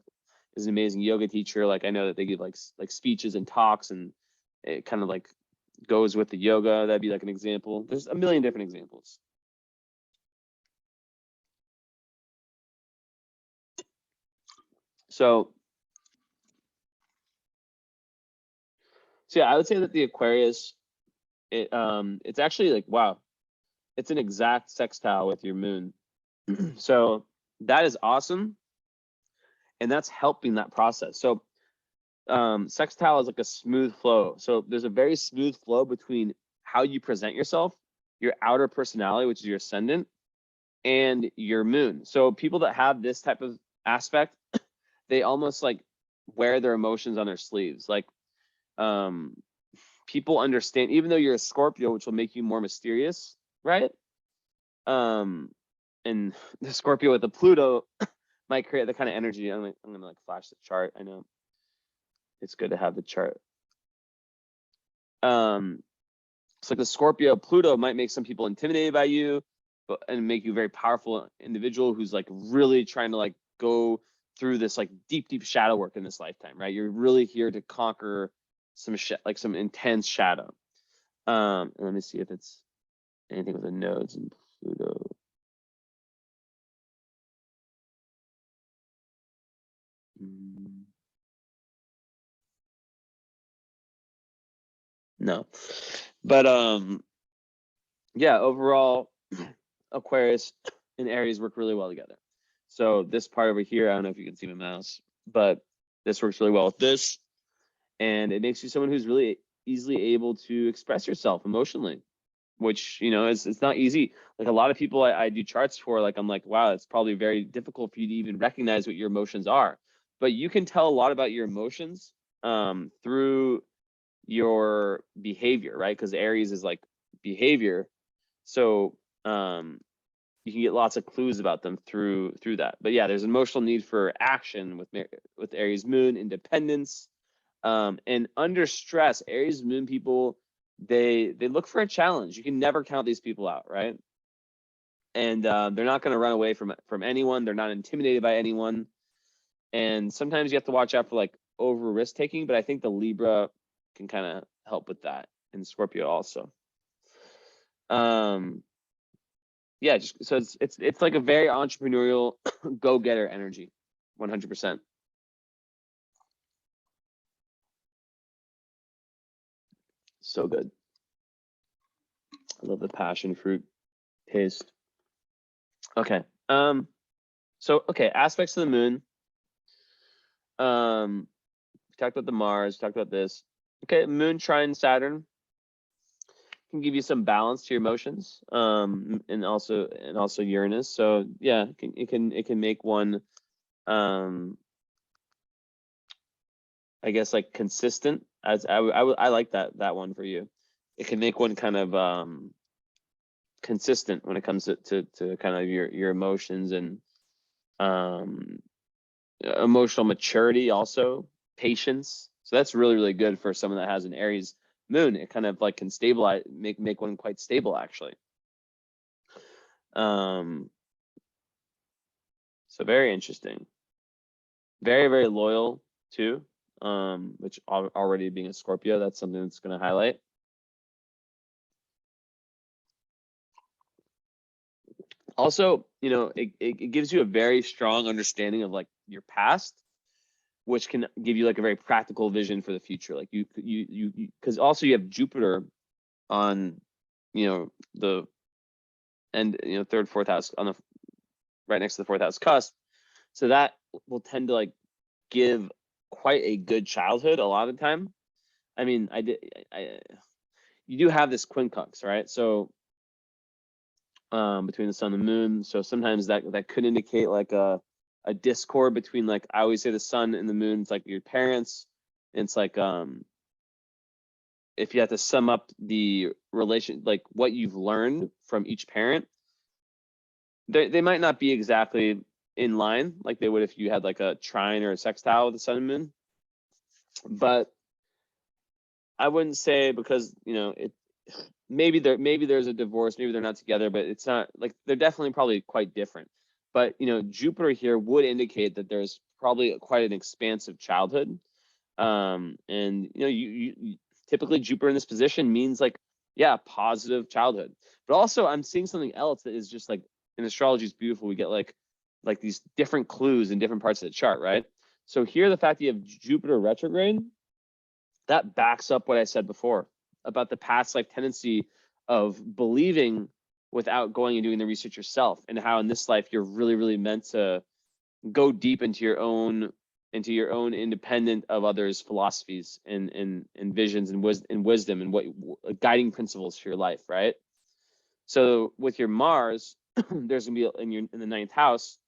is an amazing yoga teacher, like I know that they give like speeches and talks, and it kind of like goes with the yoga. That'd be like an example. There's a million different examples. So yeah, I would say that the Aquarius, it's actually like, wow, it's an exact sextile with your moon. So that is awesome, and that's helping that process. So sextile is like a smooth flow. So there's a very smooth flow between how you present yourself, your outer personality, which is your ascendant, and your moon. So people that have this type of aspect, they almost like wear their emotions on their sleeves. Like people understand, even though you're a Scorpio, which will make you more mysterious, right? And the Scorpio with the Pluto might create the kind of energy. I'm gonna like flash the chart. I know it's good to have the chart. It's like the Scorpio Pluto might make some people intimidated by you, but and make you a very powerful individual who's like really trying to like go through this like deep shadow work in this lifetime, right? You're really here to conquer some like some intense shadow. And let me see if it's anything with the nodes and Pluto. No, but yeah, overall Aquarius and Aries work really well together. So this part over here, I don't know if you can see my mouse, but this works really well with this, and it makes you someone who's really easily able to express yourself emotionally, which, you know, it's not easy. Like a lot of people I do charts for, like, I'm like, wow, it's probably very difficult for you to even recognize what your emotions are. But you can tell a lot about your emotions through your behavior, right? Because Aries is like behavior. So you can get lots of clues about them through that. But yeah, there's an emotional need for action with Aries moon, independence, and under stress. Aries moon people, they look for a challenge. You can never count these people out, right? And they're not going to run away from anyone. They're not intimidated by anyone. And sometimes you have to watch out for like over risk taking, but I think the Libra can kind of help with that, and Scorpio also. Yeah, just so it's like a very entrepreneurial go-getter energy, 100%. So good. I love the passion fruit taste. Okay. Okay, aspects of the moon. We talked about the Mars, talked about this. Okay, moon trine Saturn can give you some balance to your emotions, and also Uranus. So yeah, it can make one, I guess, like consistent. As I like that one for you. It can make one kind of consistent when it comes to kind of your emotions and emotional maturity, also patience. So that's really, really good for someone that has an Aries moon. It kind of like can stabilize, make one quite stable, actually. So very interesting. Very, very loyal too, which already being a Scorpio, that's something that's going to highlight. Also, you know, it gives you a very strong understanding of like your past, which can give you like a very practical vision for the future. Like you because also you have Jupiter on, you know, the end, you know, third, fourth house on the right next to the fourth house cusp. So that will tend to like give quite a good childhood a lot of the time. I mean, you do have this quincunx, right? So between the sun and the moon. So sometimes that could indicate like a discord between, like, I always say the sun and the moon, it's like your parents. It's like if you have to sum up the relation, like what you've learned from each parent, they might not be exactly in line like they would if you had like a trine or a sextile with the sun and moon. But I wouldn't say, because, you know, maybe there's a divorce, maybe they're not together, but it's not like, they're definitely probably quite different. But, you know, Jupiter here would indicate that there's probably quite an expansive childhood. And, you know, you typically Jupiter in this position means like, yeah, positive childhood. But also I'm seeing something else that is just like, in astrology is beautiful. We get like these different clues in different parts of the chart, right? So here, the fact that you have Jupiter retrograde, that backs up what I said before about the past life tendency of believing without going and doing the research yourself, and how in this life you're really, really meant to go deep into your own independent of others' philosophies and visions and wisdom and what guiding principles for your life, right? So with your Mars, there's gonna be in the ninth house,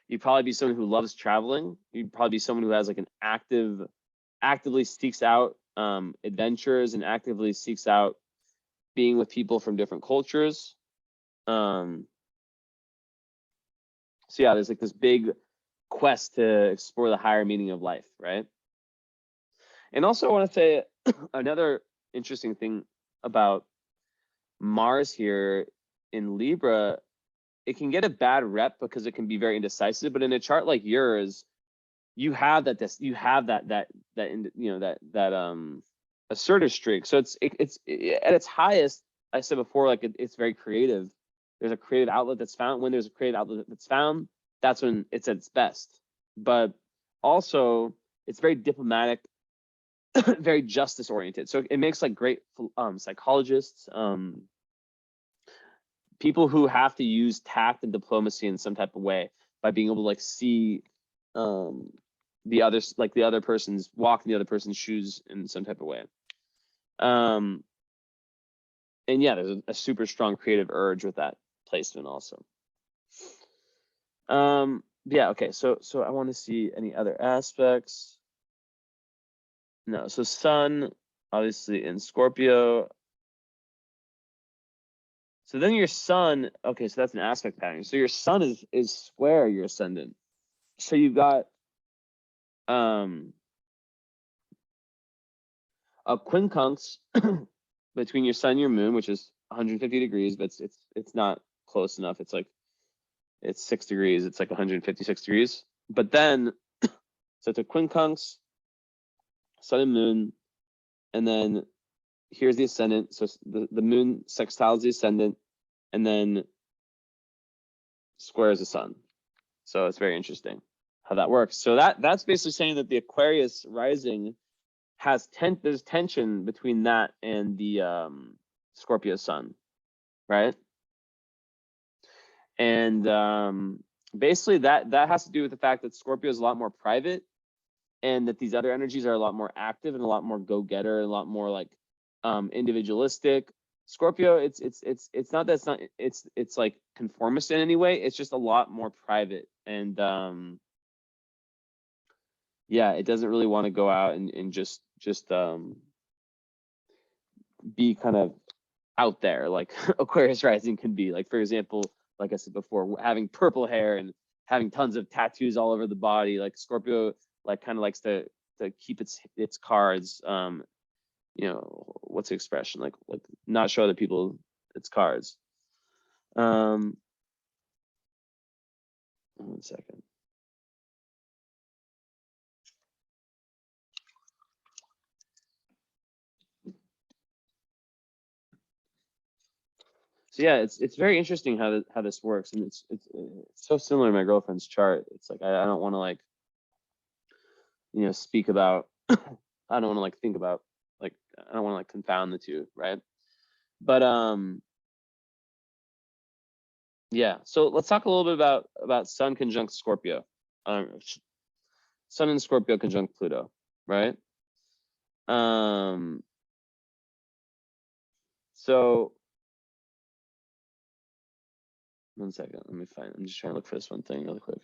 you'd probably be someone who loves traveling. You'd probably be someone who has like an actively seeks out adventures and actively seeks out being with people from different cultures. So yeah, there's like this big quest to explore the higher meaning of life, right? And also I want to say another interesting thing about Mars here in Libra, it can get a bad rep because it can be very indecisive, but in a chart like yours, you have that assertive streak. So it's at its highest. I said before, like it's very creative. There's a creative outlet that's found. When there's a creative outlet that's found, that's when it's at its best. But also, it's very diplomatic, very justice oriented. So it makes like great psychologists, people who have to use tact and diplomacy in some type of way by being able to like see the other person's walk in the other person's shoes in some type of way. And yeah, there's a super strong creative urge with that placement also. Yeah, okay, so I want to see any other aspects. No, so Sun, obviously in Scorpio. So then your Sun, okay, so that's an aspect pattern. So your Sun is square your ascendant. So you've got a quincunx between your Sun and your Moon, which is 150 degrees, but it's not close enough. It's like it's 6 degrees. It's like 156 degrees. But then, so it's a quincunx, Sun and Moon, and then here's the ascendant. So the Moon sextiles the ascendant, and then squares the Sun. So it's very interesting how that works. So that's basically saying that the Aquarius rising has there's tension between that and the Scorpio Sun, right? And basically that has to do with the fact that Scorpio is a lot more private, and that these other energies are a lot more active and a lot more go-getter and a lot more like individualistic. Scorpio, it's not that it's like conformist in any way. It's just a lot more private, and yeah, it doesn't really want to go out and just be kind of out there like Aquarius rising can be. Like, for example, like I said before, having purple hair and having tons of tattoos all over the body. Like Scorpio like kind of likes to keep its cards, you know, what's the expression, like not show other people its cards. 1 second. So yeah, it's very interesting how this works, and it's so similar to my girlfriend's chart. It's like I don't want to like, you know, speak about I don't want to like think about, like, I don't want to like confound the two, right? But yeah, so let's talk a little bit about Sun conjunct Scorpio. Sun and Scorpio conjunct Pluto, right? So 1 second, let me find. I'm just trying to look for this one thing really quick.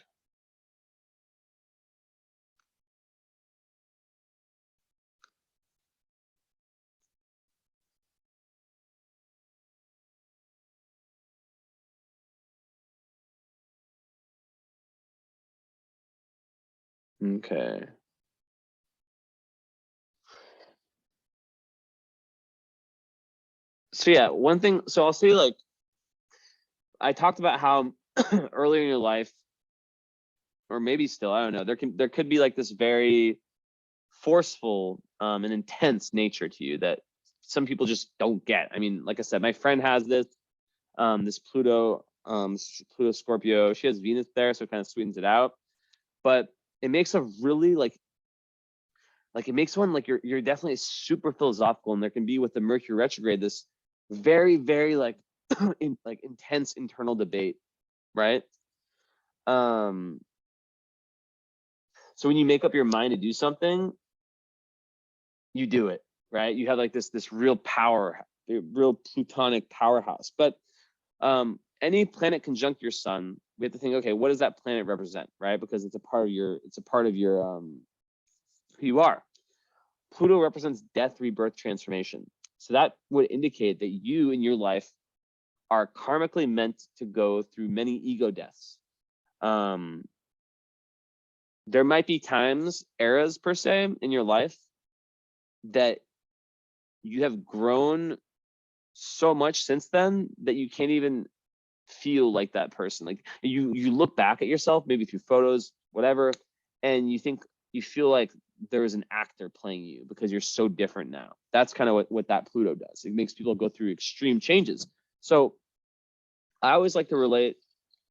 Okay. So yeah, one thing. So I'll say, like, I talked about how earlier in your life, or maybe still, I don't know, there could be like this very forceful and intense nature to you that some people just don't get. I mean, like I said, my friend has this this Pluto Scorpio. She has Venus there, so it kind of sweetens it out. But it makes a really like it makes one like you're definitely super philosophical, and there can be with the Mercury retrograde this very like intense internal debate, right? So when you make up your mind to do something, you do it, right? You have like this real power, real plutonic powerhouse. But any planet conjunct your Sun, we have to think, okay, what does that planet represent, right? Because it's a part of your who you are. Pluto represents death, rebirth, transformation. So that would indicate that you in your life are karmically meant to go through many ego deaths. There might be times, eras per se, in your life that you have grown so much since then that you can't even feel like that person. Like you look back at yourself, maybe through photos, whatever, and you feel like there is an actor playing you because you're so different now. That's kind of what that Pluto does. It makes people go through extreme changes. So I always like to relate,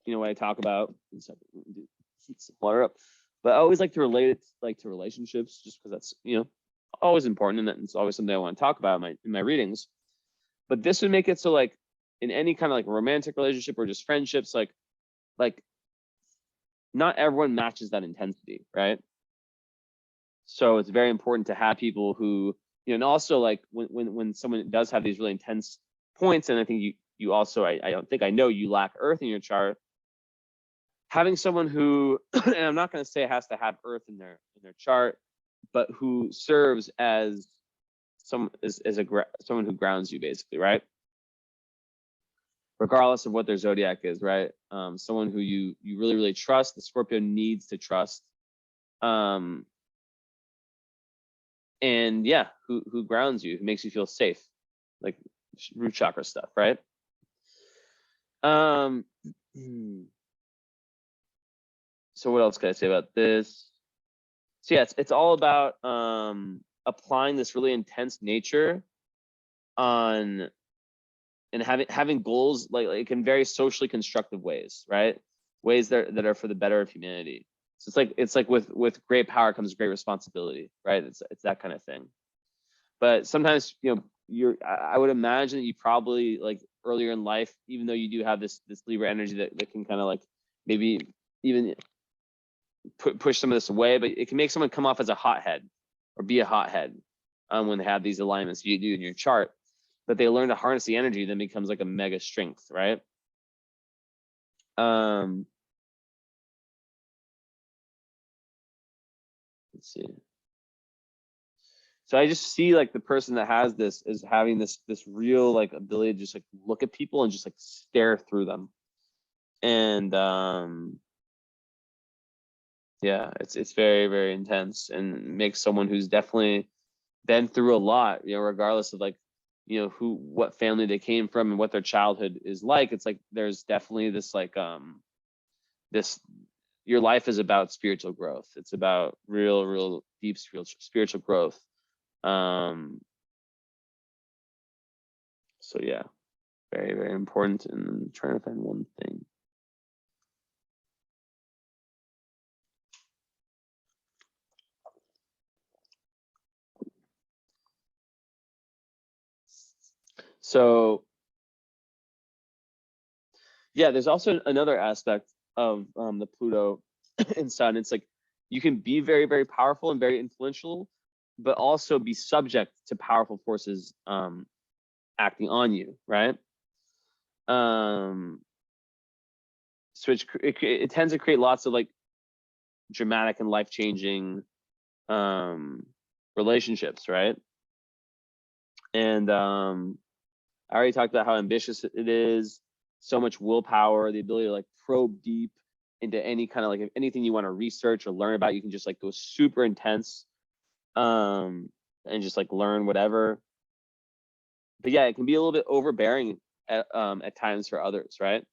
you know, when I talk about, heat some water up, but I always like to relate it like to relationships, just because that's, you know, always important, and it's always something I want to talk about in my readings. But this would make it so, like, in any kind of like romantic relationship or just friendships, like not everyone matches that intensity, right? So it's very important to have people who and also like when someone does have these really intense points, and I think you also, I don't think, I know you lack earth in your chart, having someone who, and I'm not going to say it has to have earth in their chart, but who serves as someone who grounds you, basically, right? Regardless of what their zodiac is, right? Someone who you really, really trust. The Scorpio needs to trust. And yeah, who grounds you, who makes you feel safe, like root chakra stuff, right? So what else can I say about this? So yeah, it's all about applying this really intense nature on, and having goals like in very socially constructive ways, right? Ways that are for the better of humanity. So it's like with great power comes great responsibility, right? It's that kind of thing. But sometimes, I would imagine that you probably, like earlier in life, even though you do have this Libra energy that can kind of like maybe even push some of this away, but it can make someone come off as a hothead or be a hothead when they have these alignments you do in your chart. But they learn to harness the energy, then becomes like a mega strength, right? Let's see. So I just see like the person that has this is having this real like ability to just like look at people and just like stare through them. And yeah, it's very, very intense, and makes someone who's definitely been through a lot, regardless of like, what family they came from and what their childhood is like. It's like there's definitely this like this your life is about spiritual growth. It's about real deep spiritual growth. So yeah, very, very important. And I'm trying to find one thing. So yeah, there's also another aspect of the Pluto and Sun. It's like you can be very, very powerful and very influential, but also be subject to powerful forces acting on you, right? So it tends to create lots of like dramatic and life-changing relationships, right? And I already talked about how ambitious it is, so much willpower, the ability to like probe deep into any kind of like, if anything you want to research or learn about, you can just like go super intense and just like learn whatever. But yeah, it can be a little bit overbearing at times for others, right?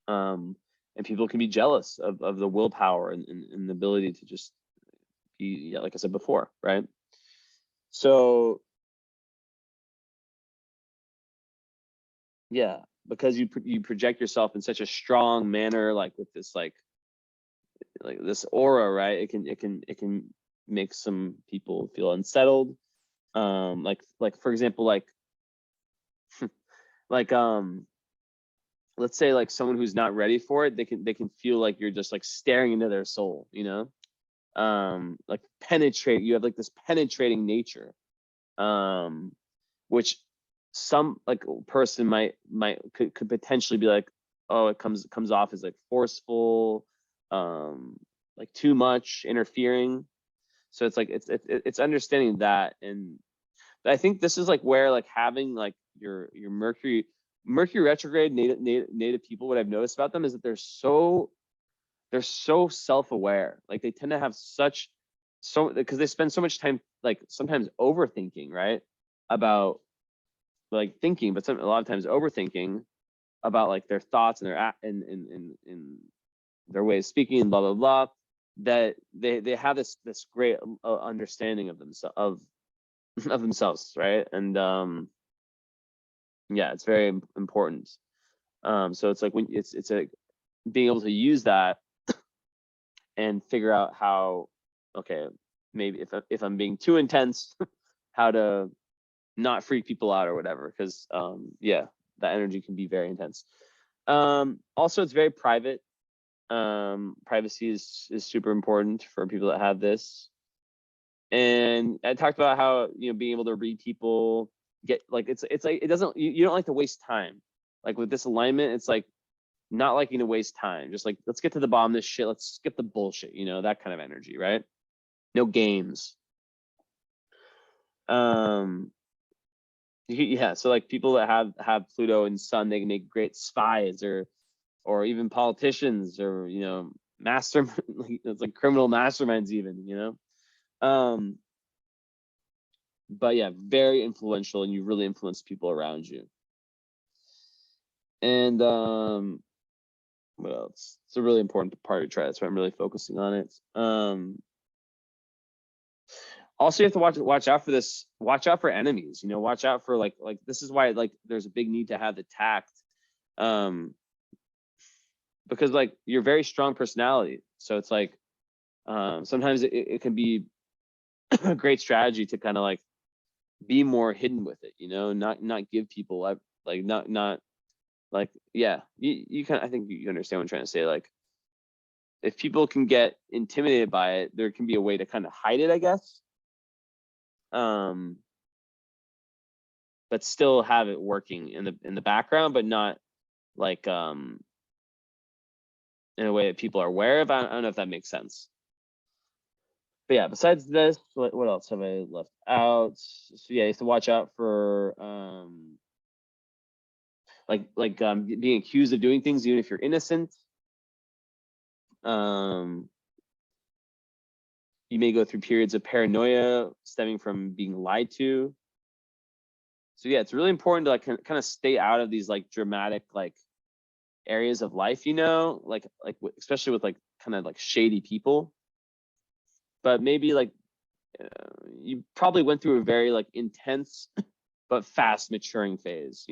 And people can be jealous of the willpower and the ability to just be, yeah, like I said before, right? So yeah, because you project yourself in such a strong manner, like with this like this aura, right? It can make some people feel unsettled. Like for example, like like let's say like someone who's not ready for it, they can feel like you're just like staring into their soul, like penetrate. You have like this penetrating nature, which some like person could potentially be like, oh, it comes off as like forceful, like too much interfering. So it's like it's understanding that. And I think this is like where like having like your Mercury retrograde native people, what I've noticed about them is that they're so self-aware. Like they tend to have because they spend so much time like sometimes overthinking, right? About like thinking, but a lot of times overthinking about like their thoughts and their in their way of speaking and blah blah blah. That they have this great understanding of themselves of themselves, right? And yeah, it's very important. So it's like when it's like being able to use that and figure out how, okay, maybe if I'm being too intense, how to not freak people out or whatever, because yeah, that energy can be very intense. Also, it's very private. Privacy is super important for people that have this. And I talked about how, being able to read people, get like, it's like, it doesn't, you don't like to waste time. Like with this alignment, it's like not liking to waste time. Just like, let's get to the bottom of this shit. Let's skip the bullshit, that kind of energy, right? No games. Yeah, so like people that have Pluto and Sun, they can make great spies or even politicians, or master it's like criminal masterminds even. But yeah, very influential, and you really influence people around you. And what else? It's a really important part of try. That's why I'm really focusing on it. Also, you have to watch out for this. Watch out for enemies. Watch out for like this is why like there's a big need to have the tact, because like you're very strong personality. So it's like sometimes it can be a great strategy to kind of like be more hidden with it. Not give people like not like, yeah, you kind of, I think you understand what I'm trying to say. Like if people can get intimidated by it, there can be a way to kind of hide it, I guess. But still have it working in the background, but not like in a way that people are aware of. I don't know if that makes sense. But yeah, besides this, what else have I left out? So yeah, you have to watch out for being accused of doing things even if you're innocent. You may go through periods of paranoia stemming from being lied to. So yeah, it's really important to like kind of stay out of these like dramatic like areas of life, like especially with like kind of like shady people. But maybe like you probably went through a very like intense but fast maturing phase,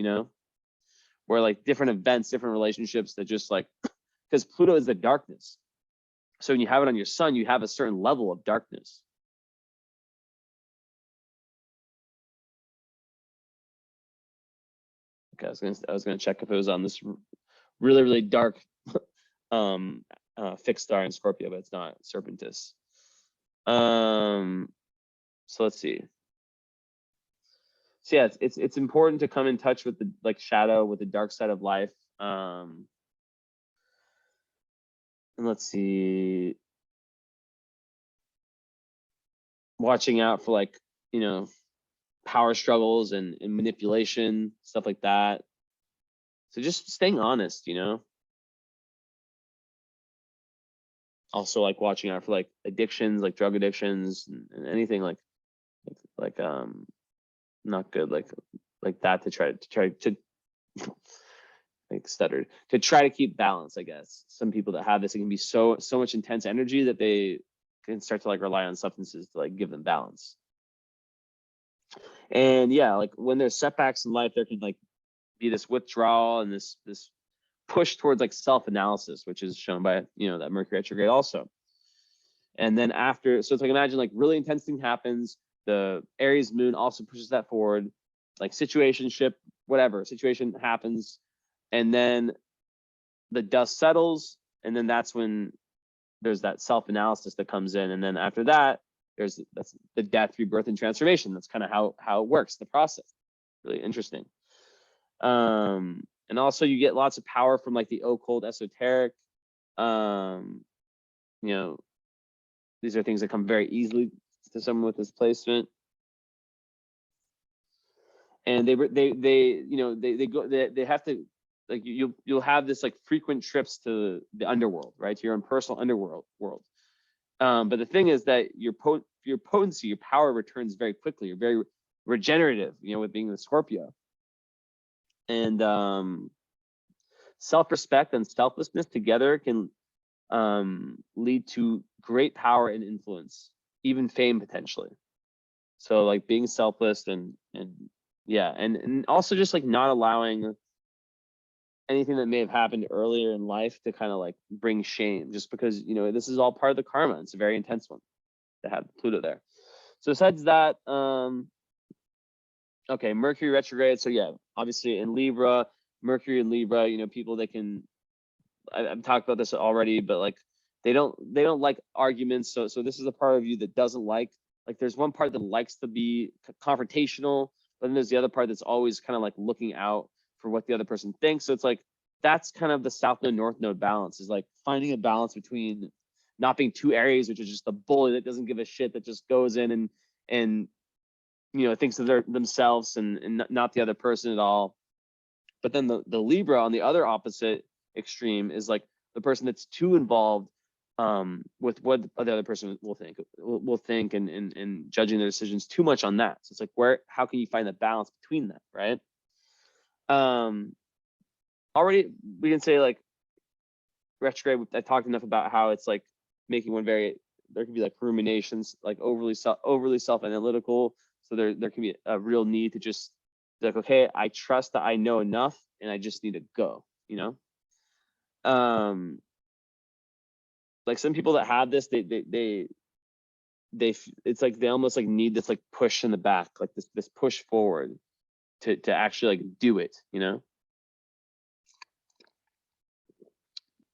where like different events, different relationships that just like, because Pluto is the darkness. So when you have it on your sun, you have a certain level of darkness. Okay, I was gonna check if it was on this really, really dark fixed star in Scorpio, but it's not. Serpentis. So let's see. So yeah, it's important to come in touch with the like shadow, with the dark side of life. And let's see. Watching out for like, power struggles and manipulation, stuff like that. So just staying honest, Also like watching out for like addictions, like drug addictions and anything like not good, like that, to try to like stuttered, to try to keep balance, I guess. Some people that have this, it can be so much intense energy that they can start to like rely on substances to like give them balance. And yeah, like when there's setbacks in life, there can like be this withdrawal and this push towards like self-analysis, which is shown by that Mercury retrograde also. And then after, so it's like, imagine like really intense thing happens, the Aries moon also pushes that forward, like situationship, whatever situation happens, and then the dust settles, and then that's when there's that self-analysis that comes in. And then after that, that's the death, rebirth, and transformation. That's kind of how it works, the process. Really interesting. And also you get lots of power from like the occult, esoteric. These are things that come very easily to someone with this placement. And they have to, like, you'll have this like frequent trips to the underworld, right? To your own personal underworld world. But the thing is that your potency, your power returns very quickly. You're very regenerative, with being the Scorpio. And self-respect and selflessness together can lead to great power and influence, even fame potentially. So like being selfless and yeah, and also just like not allowing anything that may have happened earlier in life to kind of like bring shame, just because this is all part of the karma. It's a very intense one to have Pluto there. So besides that, okay, Mercury retrograde. So yeah, obviously in Libra, Mercury in Libra, people that can, I've talked about this already, but like they don't like arguments. So this is a part of you that doesn't like like there's one part that likes to be confrontational, but then there's the other part that's always kind of like looking out for what the other person thinks. So it's like that's kind of the south node north node balance, is like finding a balance between not being two Aries, which is just a bully that doesn't give a shit, that just goes in and thinks of themselves and not the other person at all. But then the Libra on the other opposite extreme is like the person that's too involved with what the other person will think and judging their decisions too much on that. So it's like, how can you find the balance between that, right? Already we can say like retrograde. I talked enough about how it's like making one there can be like ruminations, like overly self-analytical. So there can be a real need to just be like, okay, I trust that I know enough and I just need to go, like some people that have this, they it's like they almost like need this like push in the back, like this push forward to actually like do it,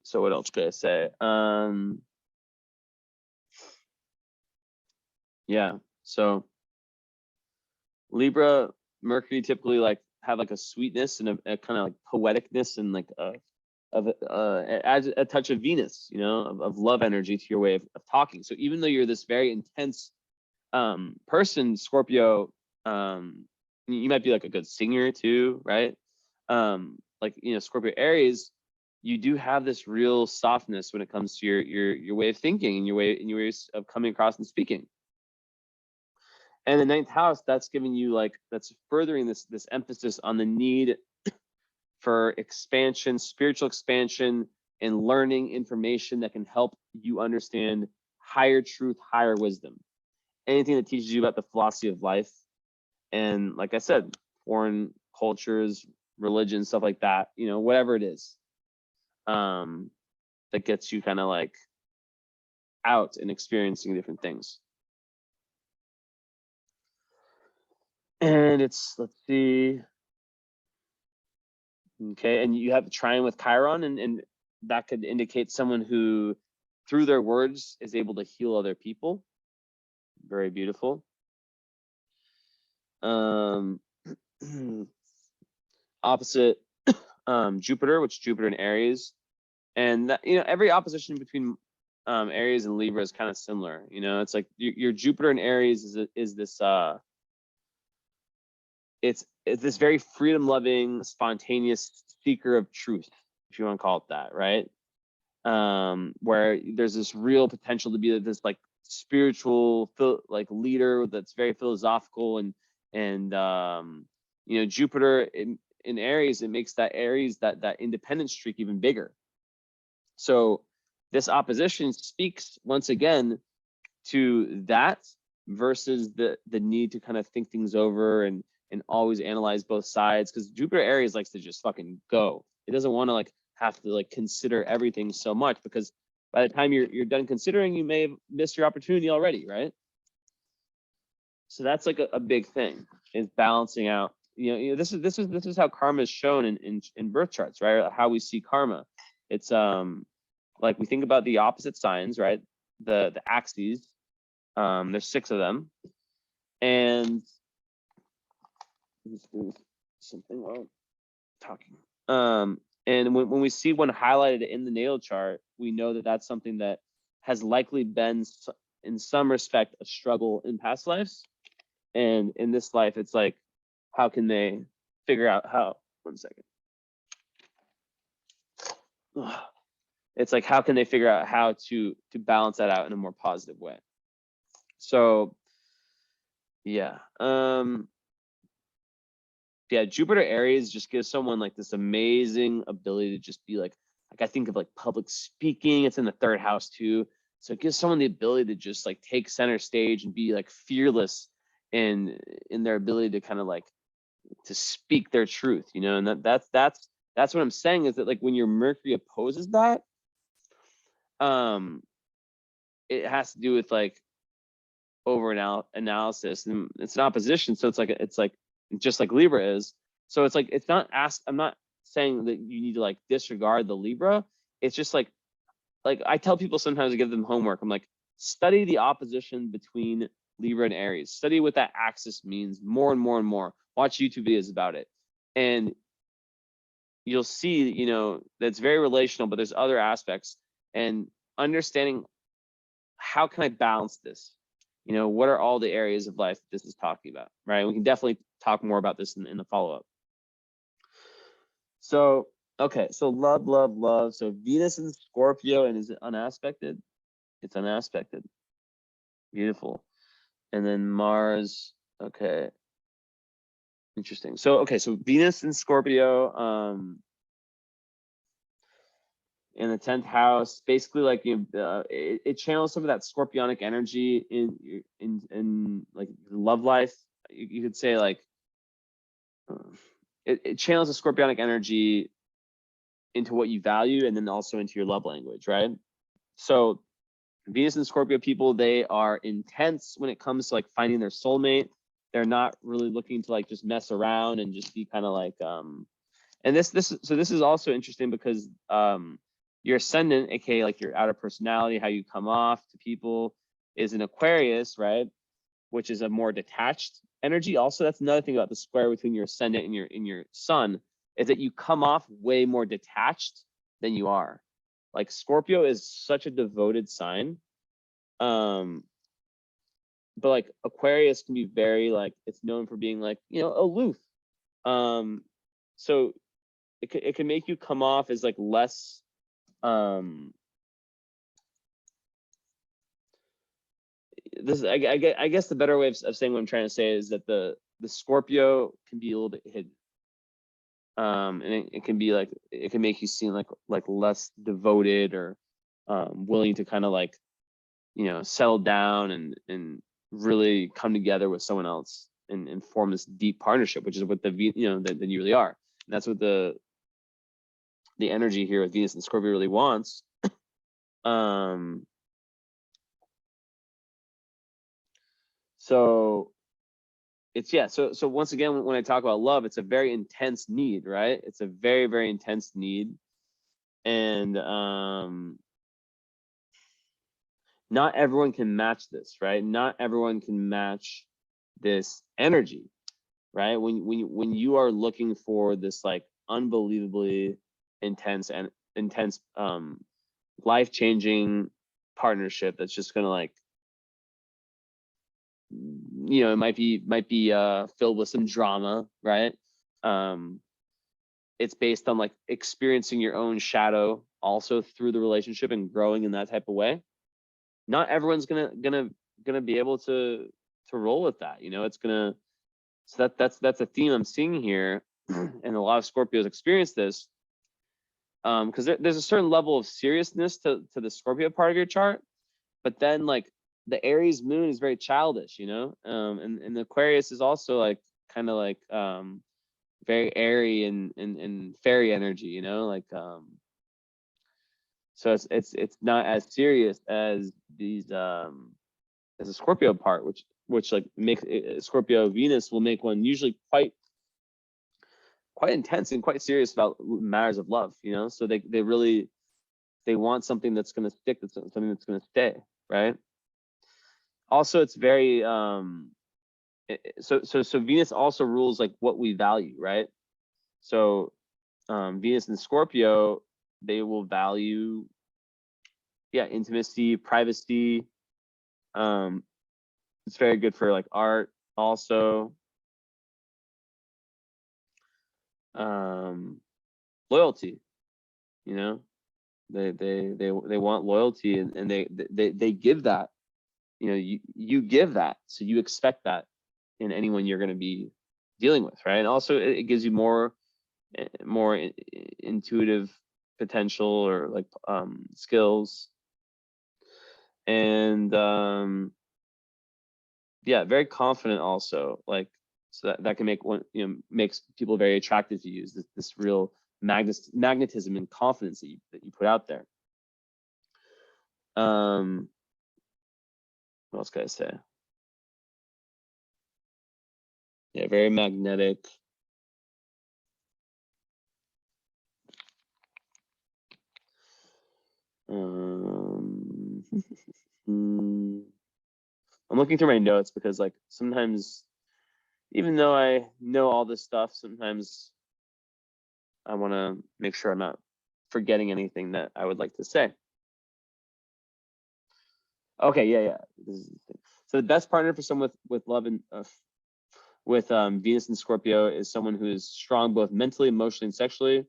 So what else could I say? Yeah, so Libra, Mercury typically like have like a sweetness and a kind of like poeticness and like adds a touch of Venus, of love energy to your way of talking. So even though you're this very intense person, Scorpio, you might be like a good singer too, right? Like Scorpio Aries, you do have this real softness when it comes to your way of thinking and your ways of coming across and speaking. And the ninth house, that's giving you that's furthering this emphasis on the need for expansion, spiritual expansion, and learning information that can help you understand higher truth, higher wisdom. Anything that teaches you about the philosophy of life. And like I said, foreign cultures, religion, stuff like that, whatever it is, that gets you kind of like out and experiencing different things. And let's see. Okay, and you have trine with Chiron, and that could indicate someone who, through their words, is able to heal other people. Very beautiful. Opposite Jupiter, which is Jupiter in Aries, and that, every opposition between Aries and Libra is kind of similar. It's like your Jupiter in Aries is this it's this very freedom-loving, spontaneous seeker of truth, if you want to call it that, right? Where there's this real potential to be this like spiritual like leader that's very philosophical and Jupiter in Aries, it makes that Aries, that independent streak even bigger. So this opposition speaks once again to that versus the need to kind of think things over and always analyze both sides, because Jupiter Aries likes to just fucking go. It doesn't want to like have to like consider everything so much, because by the time you're done considering, you may have missed your opportunity already, right? So that's like a big thing, is balancing out. This is how karma is shown in birth charts, right? How we see karma. It's like we think about the opposite signs, right? The axes. There's 6 of them, and let's do something while talking. And when we see one highlighted in the natal chart, we know that that's something that has likely been, in some respect, a struggle in past lives. And in this life, it's like, how can they figure out how? One second. It's like, how can they figure out how to balance that out in a more positive way? So, yeah. Yeah, Jupiter Aries just gives someone like this amazing ability to just be like I think of like public speaking. It's in the 3rd house too. So it gives someone the ability to just like take center stage and be like fearless in their ability to kind of like to speak their truth, and that's what I'm saying, is that like when your Mercury opposes that, it has to do with like over analysis, and it's an opposition. So it's like just like Libra is. So it's like, I'm not saying that you need to like disregard the Libra. It's just like I tell people sometimes, I give them homework. I'm like, study the opposition between Libra, and Aries. Study what that axis means more and more and more. Watch YouTube videos about it. And you'll see, you know, that's very relational, but there's other aspects. And understanding, how can I balance this? You know, what are all the areas of life this is talking about, right? We can definitely talk more about this in the follow-up. So, okay, so love, love, love. So Venus in Scorpio, and is it unaspected? It's unaspected. Beautiful. And then Mars, okay. Interesting. So, okay, so Venus in Scorpio, in the 10th house, basically like it channels some of that scorpionic energy in like love life. You could say like it channels the scorpionic energy into what you value, and then also into your love language, right? So Venus and Scorpio people, they are intense when it comes to like finding their soulmate. They're not really looking to like just mess around and just be kind of like and this is also interesting because your ascendant, aka like your outer personality, how you come off to people, is an Aquarius, right? Which is a more detached energy. Also, that's another thing about the square between your ascendant and your sun, is that you come off way more detached than you are. Like Scorpio is such a devoted sign. But like Aquarius can be very like, it's known for being like, you know, aloof. So it can make you come off as like less this I guess the better way of saying what I'm trying to say is that the Scorpio can be a little bit hidden. And it can be like, it can make you seem like less devoted, or willing to kind of like, you know, settle down and really come together with someone else and form this deep partnership, which is what that you really are. And that's what the energy here with Venus and Scorpio really wants. So it's, yeah, so once again, when I talk about love, it's a very intense need, right? It's a very, very intense need. And not everyone can match this, right? Not everyone can match this energy, right? When you are looking for this like unbelievably intense and life-changing partnership that's just gonna like, you know, it might be filled with some drama, right? It's based on like experiencing your own shadow also through the relationship and growing in that type of way. Not everyone's gonna be able to roll with that, you know. It's gonna, so that's a theme I'm seeing here. And a lot of Scorpios experience this, because there's a certain level of seriousness to the Scorpio part of your chart, but then like the Aries moon is very childish, you know. And the Aquarius is also like kind of like very airy and fairy energy, you know, like so it's not as serious as these as a Scorpio part, which like makes Scorpio Venus will make one usually quite intense and quite serious about matters of love, you know. So they really, they want something that's going to stick, that's something that's going to stay, right? Also, it's very so Venus also rules like what we value, right? So Venus and Scorpio, they will value, yeah, intimacy, privacy. It's very good for like art also. Loyalty, you know, they want loyalty, and they give that, you know, you give that, so you expect that in anyone you're going to be dealing with, right? And also it gives you more intuitive potential, or like skills. And yeah, very confident also, like, so that can make one, you know, makes people very attracted to you, this real magnetism and confidence that you put out there. What else can I say? Yeah, very magnetic. I'm looking through my notes because like sometimes, even though I know all this stuff, sometimes I want to make sure I'm not forgetting anything that I would like to say. Okay, yeah. This is the thing. So the best partner for someone with love and with Venus and Scorpio is someone who is strong both mentally, emotionally, and sexually.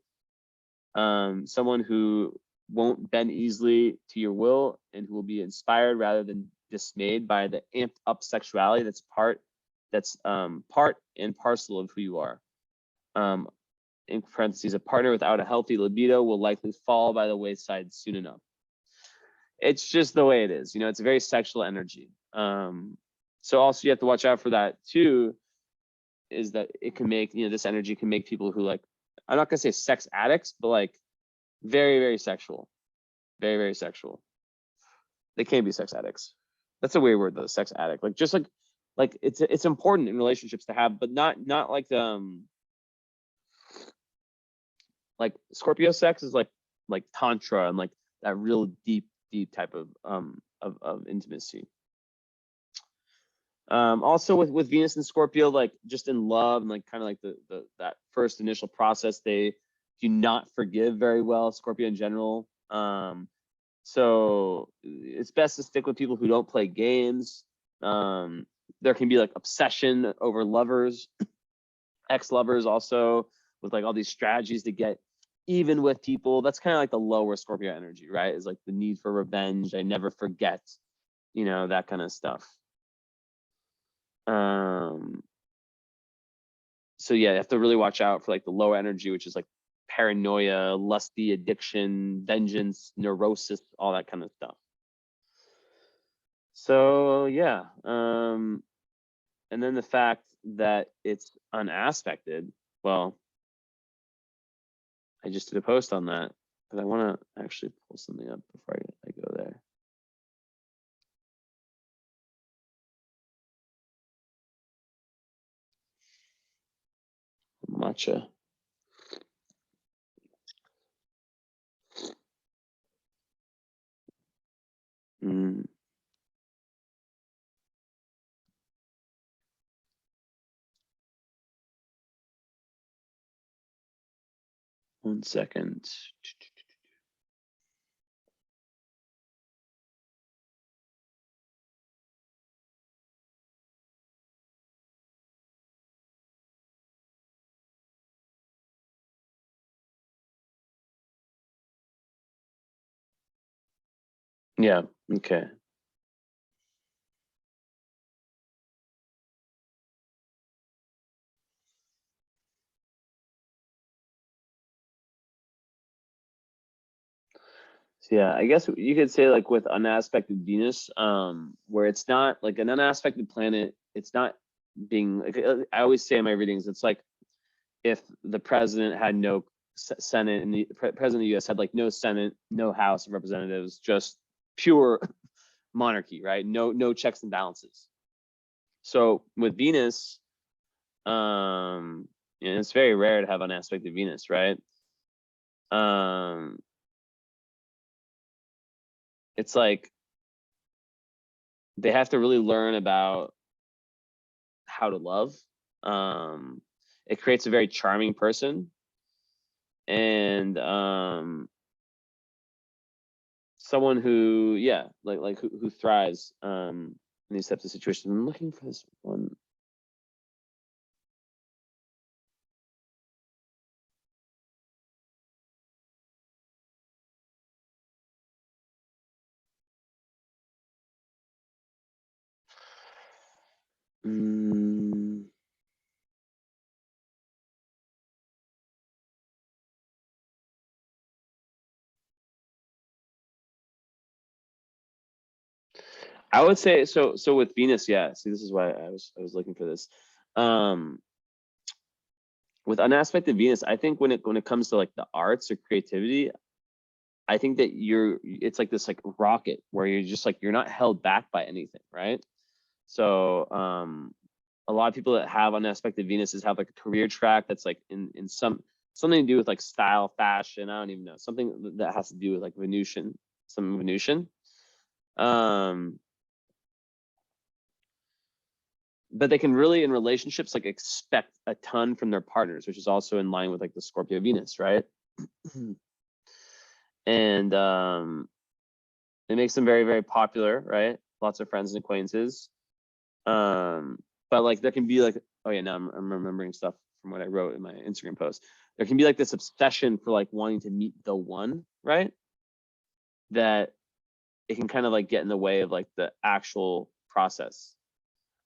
Someone who won't bend easily to your will and who will be inspired rather than dismayed by the amped up sexuality that's part and parcel of who you are. In parentheses, a partner without a healthy libido will likely fall by the wayside soon enough. It's just the way it is. It's a very sexual energy. So also you have to watch out for that too, is that it can make, this energy can make people who like, I'm not gonna say sex addicts, but like very, very sexual. Very, very sexual. They can be sex addicts. That's a weird word though, sex addict. Like just like it's important in relationships to have, but not like Scorpio sex is like tantra and like that real deep type of intimacy. Also with Venus and Scorpio, like just in love and like kind of like that first initial process, they do not forgive very well, Scorpio in general. So it's best to stick with people who don't play games. There can be like obsession over lovers, ex-lovers also, with like all these strategies to get even with people. That's kind of like the lower Scorpio energy, right? Is like the need for revenge. I never forget, that kind of stuff. So yeah, you have to really watch out for like the low energy, which is like paranoia, lusty addiction, vengeance, neurosis, all that kind of stuff. So yeah, and then the fact that it's unaspected, well, I just did a post on that, but I want to actually pull something up before I go there. Matcha. Mm. One second. Yeah, okay. So yeah, I guess you could say like with unaspected Venus, where it's not like an unaspected planet, it's not being like, I always say in my readings, it's like if the president had no Senate and the president of the US had like no Senate, no House of Representatives, just pure monarchy, right? No checks and balances. So with Venus, and it's very rare to have unaspected Venus, right? It's like they have to really learn about how to love. It creates a very charming person, and someone who, yeah, like who thrives in these types of situations. I'm looking for this one. I would say so. So with Venus, yeah. See, this is why I was looking for this. With unaspected Venus, I think when it comes to like the arts or creativity, I think that it's like this like rocket where you're just like you're not held back by anything, right? So a lot of people that have unaspected Venuses have like a career track that's like in something to do with like style, fashion. I don't even know, something that has to do with like Venusian, some Venusian. but they can really in relationships like expect a ton from their partners, which is also in line with like the Scorpio Venus, right? And it makes them very, very popular, right? Lots of friends and acquaintances. But like there can be like, oh yeah, now I'm remembering stuff from what I wrote in my Instagram post. There can be like this obsession for like wanting to meet the one, right? That it can kind of like get in the way of like the actual process.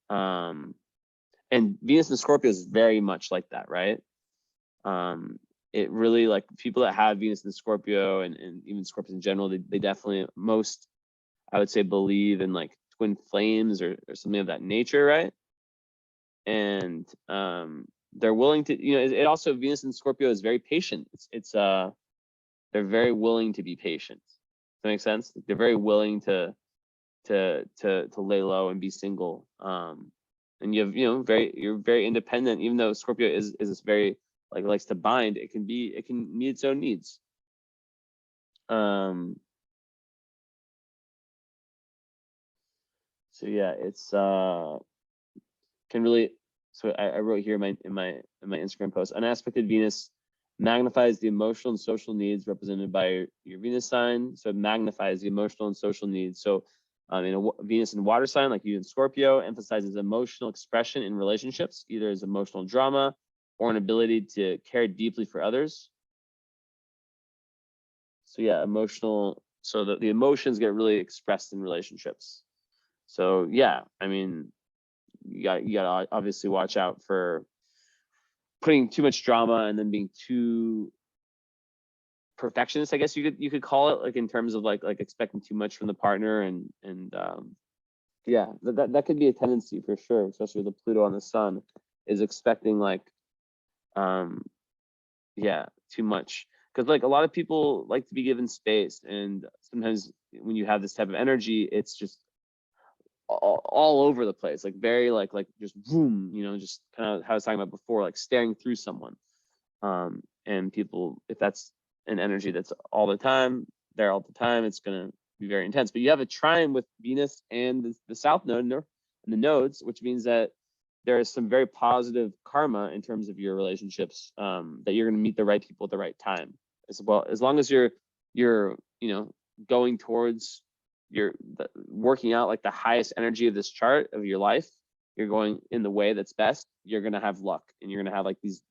And Venus and Scorpio is very much like that, right? It really like people that have Venus and Scorpio and even Scorpios in general, they definitely most, I would say, believe in like twin flames or something of that nature, right? And they're willing to, you know, it also Venus and Scorpio is very patient. They're very willing to be patient. Does that make sense? They're very willing to lay low and be single. And you have, you know, you're very independent, even though Scorpio is this very like likes to bind, it can meet its own needs. So yeah, it's can really, so I wrote here in my Instagram post, unaspected Venus magnifies the emotional and social needs represented by your Venus sign. So it magnifies the emotional and social needs. So in a Venus and water sign like you in Scorpio emphasizes emotional expression in relationships, either as emotional drama or an ability to care deeply for others. So yeah, emotional. So the emotions get really expressed in relationships. So yeah, I mean, you got to obviously watch out for putting too much drama and then being too perfectionist, I guess you could call it, like in terms of like expecting too much from the partner and yeah, that could be a tendency for sure, especially with the Pluto on the Sun, is expecting like yeah, too much. Because like a lot of people like to be given space, and sometimes when you have this type of energy, it's just all over the place, like very like just boom, you know, just kind of how I was talking about before, like staring through someone. And people, if that's an energy that's all the time, there all the time, it's gonna be very intense. But you have a trine with Venus and the South Node and the nodes, which means that there is some very positive karma in terms of your relationships, that you're gonna meet the right people at the right time as well. As long as you're you know, going towards working out like the highest energy of this chart of your life, you're going in the way that's best, you're gonna have luck, and you're gonna have like these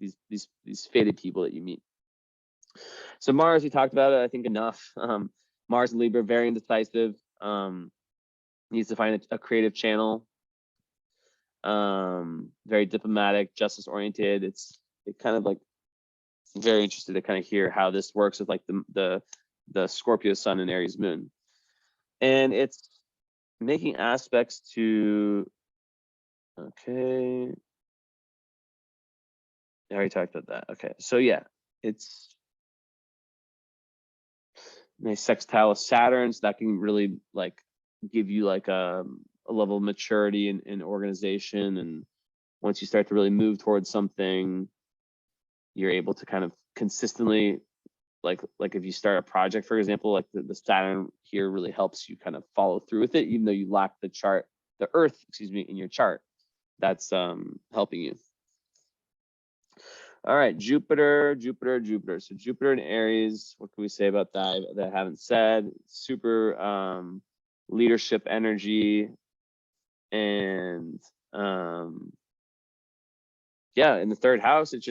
fated people that you meet. So Mars, we talked about it, I think enough. Mars and Libra, very indecisive, needs to find a creative channel, very diplomatic, justice oriented. It kind of like very interested to kind of hear how this works with like the Scorpio Sun and Aries Moon. And it's making aspects to, okay, I already talked about that. Okay, so yeah, it's nice sextile with Saturn, so that can really like give you like a level of maturity and organization. And once you start to really move towards something, you're able to kind of consistently, like if you start a project, for example, like the Saturn here really helps you kind of follow through with it, even though you lack the Earth, excuse me, in your chart. That's helping you. All right, Jupiter. So Jupiter in Aries, what can we say about that I haven't said? Super leadership energy, and yeah, in the third house, it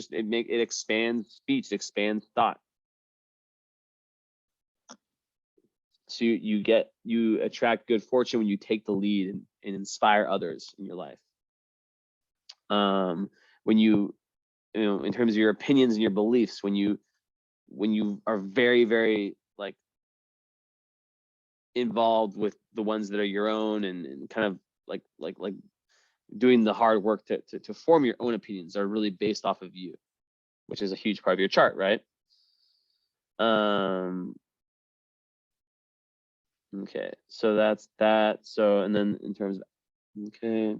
expands speech, it expands thought. So you attract good fortune when you take the lead and inspire others in your life. When you know, in terms of your opinions and your beliefs, when you are very, very like involved with the ones that are your own, and kind of like doing the hard work to form your own opinions are really based off of you, which is a huge part of your chart, right? Okay, so that's that. So, and then in terms of, okay.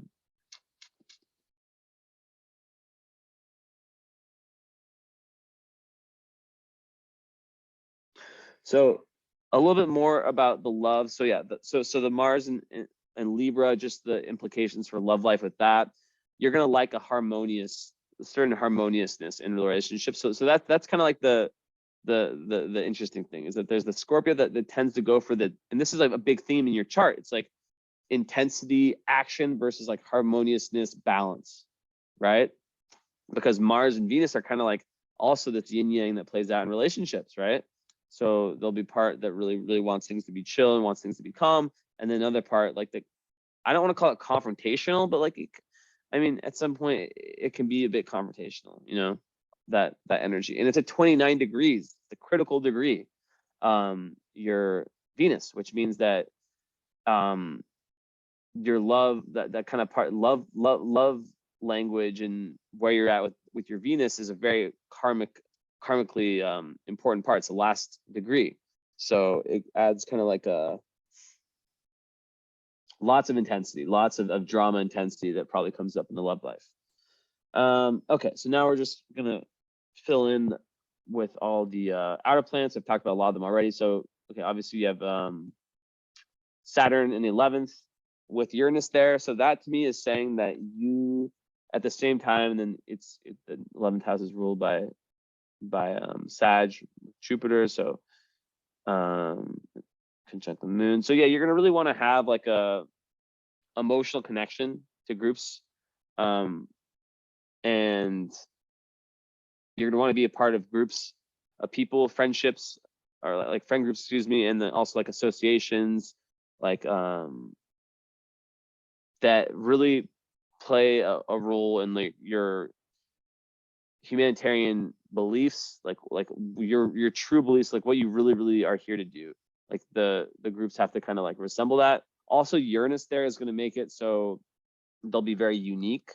So a little bit more about the love. So yeah, so the Mars and Libra, just the implications for love life with that. you're gonna like a certain harmoniousness in relationships. So that's kind of like the interesting thing is that there's the Scorpio that tends to go for and this is like a big theme in your chart. It's like intensity, action versus like harmoniousness, balance, right? Because Mars and Venus are kind of like also this yin yang that plays out in relationships, right? So there'll be part that really wants things to be chill and wants things to be calm, and then another part like I don't want to call it confrontational, but like I mean, at some point it can be a bit confrontational, you know, that energy. And it's at 29 degrees, the critical degree, your Venus, which means that your love, that kind of part, love language and where you're at with your Venus is a very karmically important part. It's the last degree. So it adds kind of like lots of intensity, lots of drama intensity that probably comes up in the love life. Okay, so now we're just gonna fill in with all the outer planets. I've talked about a lot of them already. So okay, obviously you have Saturn in the 11th with Uranus there. So that to me is saying that you at the same time, and then the 11th house is ruled by Sag, Jupiter. So conjunct the moon. So yeah, you're gonna really want to have like a emotional connection to groups, and you're gonna want to be a part of groups of people, friendships, or like friend groups, excuse me, and then also like associations, like that really play a role in like your humanitarian beliefs, like your true beliefs, like what you really are here to do. Like the groups have to kind of like resemble that. Also, Uranus there is going to make it so they'll be very unique.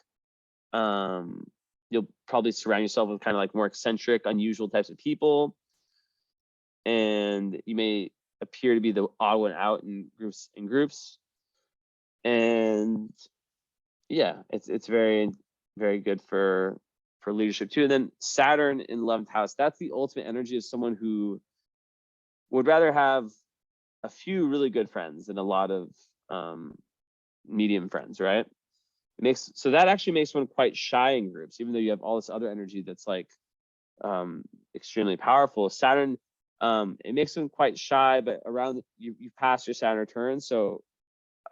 You'll probably surround yourself with kind of like more eccentric, unusual types of people, and you may appear to be the odd one out in groups. And yeah, it's very good for leadership too. And then Saturn in 11th house, that's the ultimate energy of someone who would rather have a few really good friends than a lot of medium friends, right? So that actually makes one quite shy in groups, even though you have all this other energy that's like extremely powerful. Saturn, it makes them quite shy, but around you pass your Saturn return, so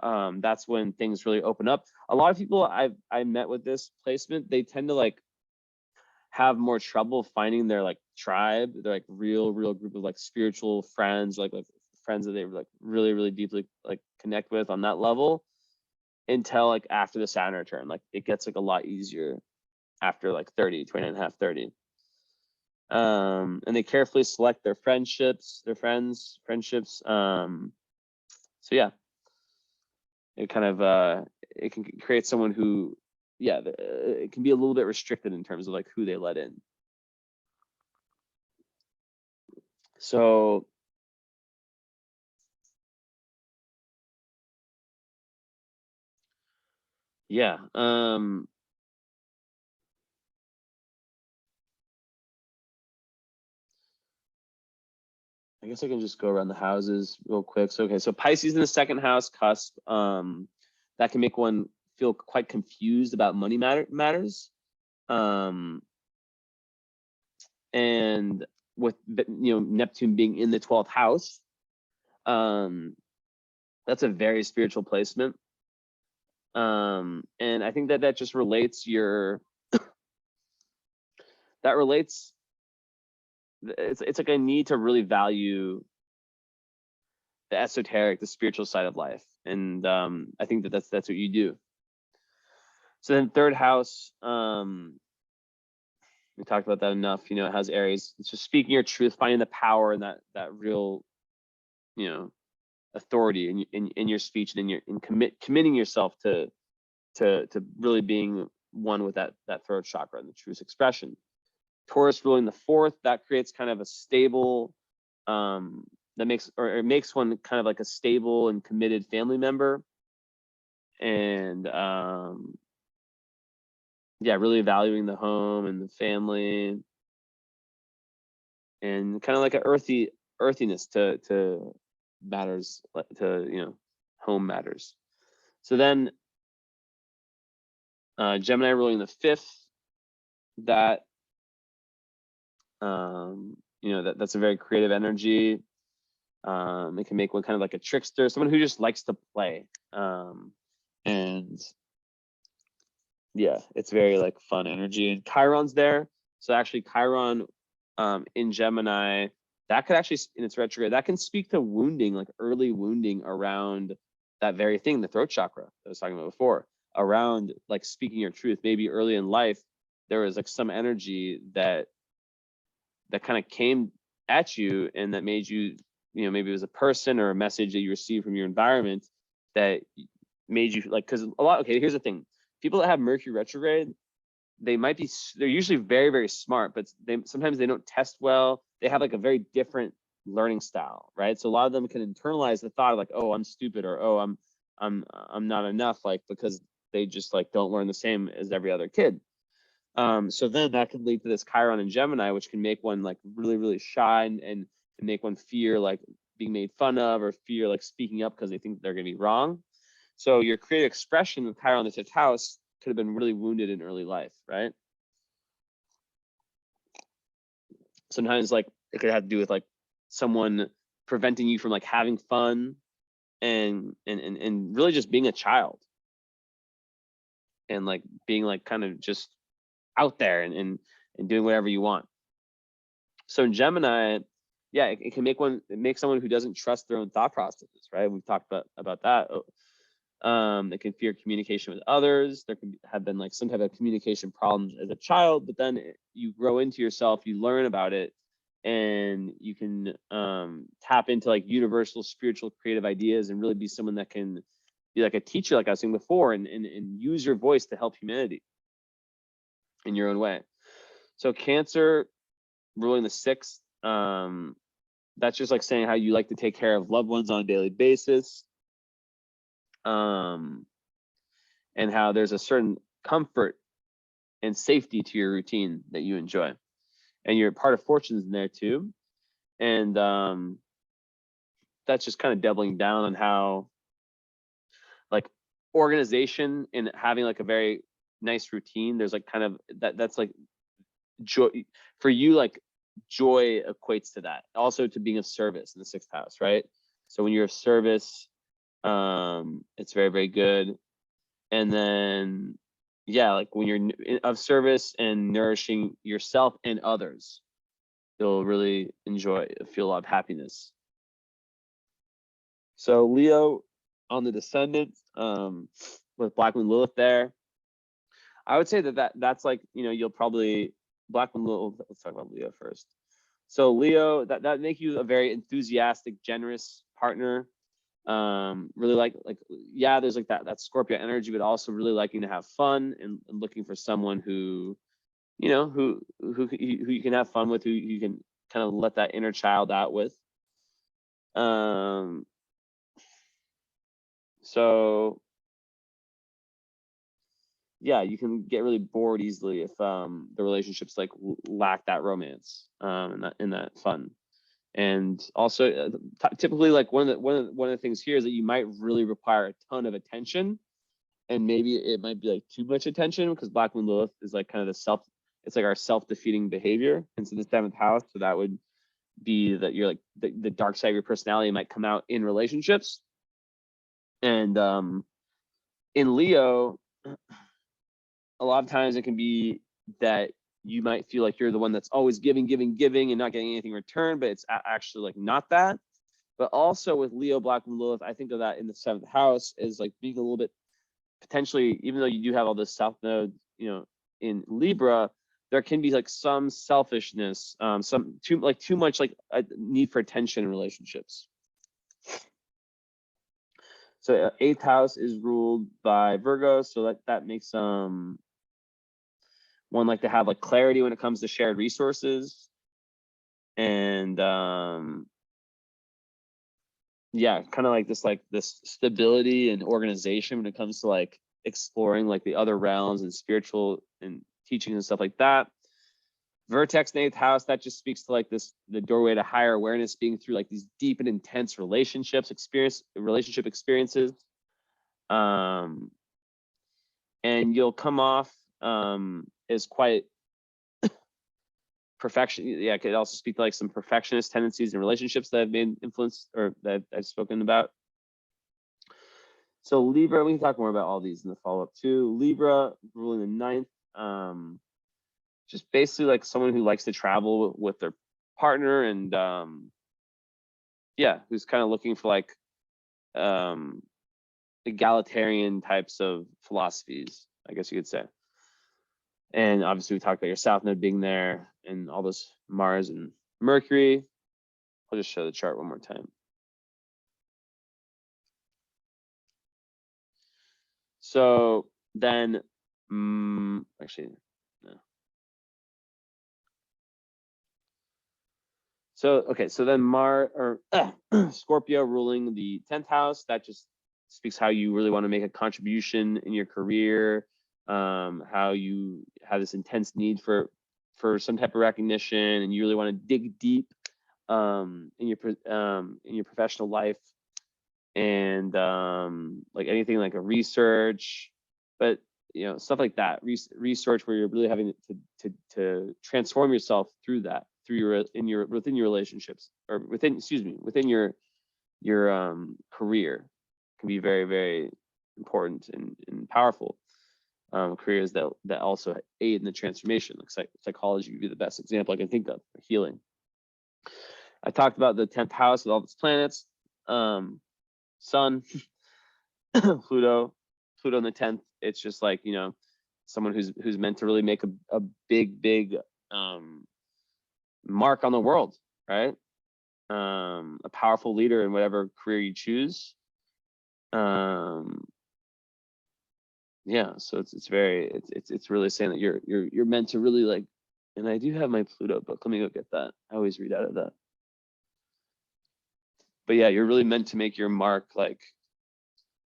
that's when things really open up. A lot of people I met with this placement, they tend to like have more trouble finding their like tribe, their like real group of like spiritual friends, like friends that they like really deeply like connect with on that level, until like after the Saturn return. Like it gets like a lot easier after like 30, 20 and a half, 30. And they carefully select their friendships. So yeah, it kind of it can create someone who, yeah, it can be a little bit restricted in terms of like who they let in. So yeah, I guess I can just go around the houses real quick. So okay, so Pisces in the second house, cusp, that can make one feel quite confused about money matters. And with Neptune being in the 12th house, that's a very spiritual placement. And I think that just relates it's like a need to really value the esoteric, the spiritual side of life. And I think that's what you do. So then third house, we talked about that enough. It has Aries. It's just speaking your truth, finding the power and that real, authority in your speech and committing yourself to really being one with that throat chakra and the truest expression. Taurus ruling the fourth, that creates kind of a stable, it makes one kind of like a stable and committed family member. And yeah, really valuing the home and the family, and kind of like an earthiness to matters, to home matters. So then Gemini ruling the 5th, that that's a very creative energy. It can make one kind of like a trickster, someone who just likes to play. And yeah, it's very like fun energy. And Chiron's there. So actually Chiron in Gemini, that could actually, in its retrograde, that can speak to wounding, like early wounding around that very thing, the throat chakra that I was talking about before, around like speaking your truth. Maybe early in life, there was like some energy that kind of came at you and that made you, maybe it was a person or a message that you received from your environment that made you like, because okay, here's the thing. People that have Mercury retrograde, they're usually very, very smart, but sometimes they don't test well. They have like a very different learning style, right? So a lot of them can internalize the thought of like, oh, I'm stupid, or oh, I'm not enough, like because they just like don't learn the same as every other kid. So then that can lead to this Chiron and Gemini, which can make one like really, really shy and make one fear like being made fun of, or fear like speaking up because they think they're going to be wrong. So your creative expression with Chiron in the 5th house could have been really wounded in early life, right? Sometimes like it could have to do with like someone preventing you from like having fun and really just being a child and like being like kind of just out there and doing whatever you want. So in Gemini, yeah, it can make someone who doesn't trust their own thought processes, right? We've talked about that. They can fear communication with others. There can have been like some type of communication problems as a child, but then you grow into yourself, you learn about it, and you can tap into like universal spiritual creative ideas and really be someone that can be like a teacher, like I was saying before, and use your voice to help humanity in your own way. So Cancer ruling the 6th, that's just like saying how you like to take care of loved ones on a daily basis. And how there's a certain comfort and safety to your routine that you enjoy, and your part of fortune's in there too. And that's just kind of doubling down on how like organization and having like a very nice routine, there's like kind of that's like joy for you, like joy equates to that, also to being of service in the 6th house, right? So when you're of service, it's very, very good. And then yeah, like when you're of service and nourishing yourself and others, you'll really feel a lot of happiness. So Leo on the descendant, with Black Moon Lilith there, I would say that's like, you'll probably Black Moon Lilith. Let's talk about Leo first. So Leo, that make you a very enthusiastic, generous partner. Really like yeah, there's like that Scorpio energy, but also really liking to have fun and looking for someone who who you can have fun with, who you can kind of let that inner child out with. So yeah, you can get really bored easily if the relationships like lack that romance and that fun. And also typically like one of the things here is that you might really require a ton of attention, and maybe it might be like too much attention, because Black Moon Lilith is like kind of it's like our self-defeating behavior into the 7th house. So that would be that you're like the dark side of your personality might come out in relationships. And in Leo, a lot of times it can be that you might feel like you're the one that's always giving and not getting anything in return, but it's actually like not that. But also with Leo, Black Moon Lilith, I think of that in the 7th house is like being a little bit potentially, even though you do have all this South Node, in Libra, there can be like some selfishness, too much like a need for attention in relationships. So 8th house is ruled by Virgo, so that makes one like to have like clarity when it comes to shared resources, and yeah, kind of like this stability and organization when it comes to like exploring like the other realms and spiritual and teaching and stuff like that. Vertex in 8th house, that just speaks to like the doorway to higher awareness being through like these deep and intense relationship experiences. and you'll come off as quite perfection. Yeah, it could also speak to like some perfectionist tendencies in relationships that have been influenced or that I've spoken about. So Libra, we can talk more about all these in the follow-up too. Libra ruling the ninth, just basically like someone who likes to travel with their partner, and yeah, who's kind of looking for like egalitarian types of philosophies, I guess you could say. And obviously we talked about your South Node being there and all this Mars and Mercury. I'll just show the chart one more time. So then, actually, no. So, okay, so then Scorpio ruling the 10th house, that just speaks how you really want to make a contribution in your career, how you have this intense need for some type of recognition, and you really want to dig deep in your professional life, and like anything like a research, but you know, stuff like that, research where you're really having to transform yourself through that, through within your relationships, or within your career, can be very, very important and powerful. Careers that also aid in the transformation. Like psychology would be the best example I can think of for healing. I talked about the 10th house with all its planets, Sun, Pluto in the 10th. It's just like, you know, someone who's meant to really make a big mark on the world, right? A powerful leader in whatever career you choose. Yeah, so it's really saying that you're meant to really like, and I do have my Pluto book. Let me go get that. I always read out of that. But yeah, you're really meant to make your mark like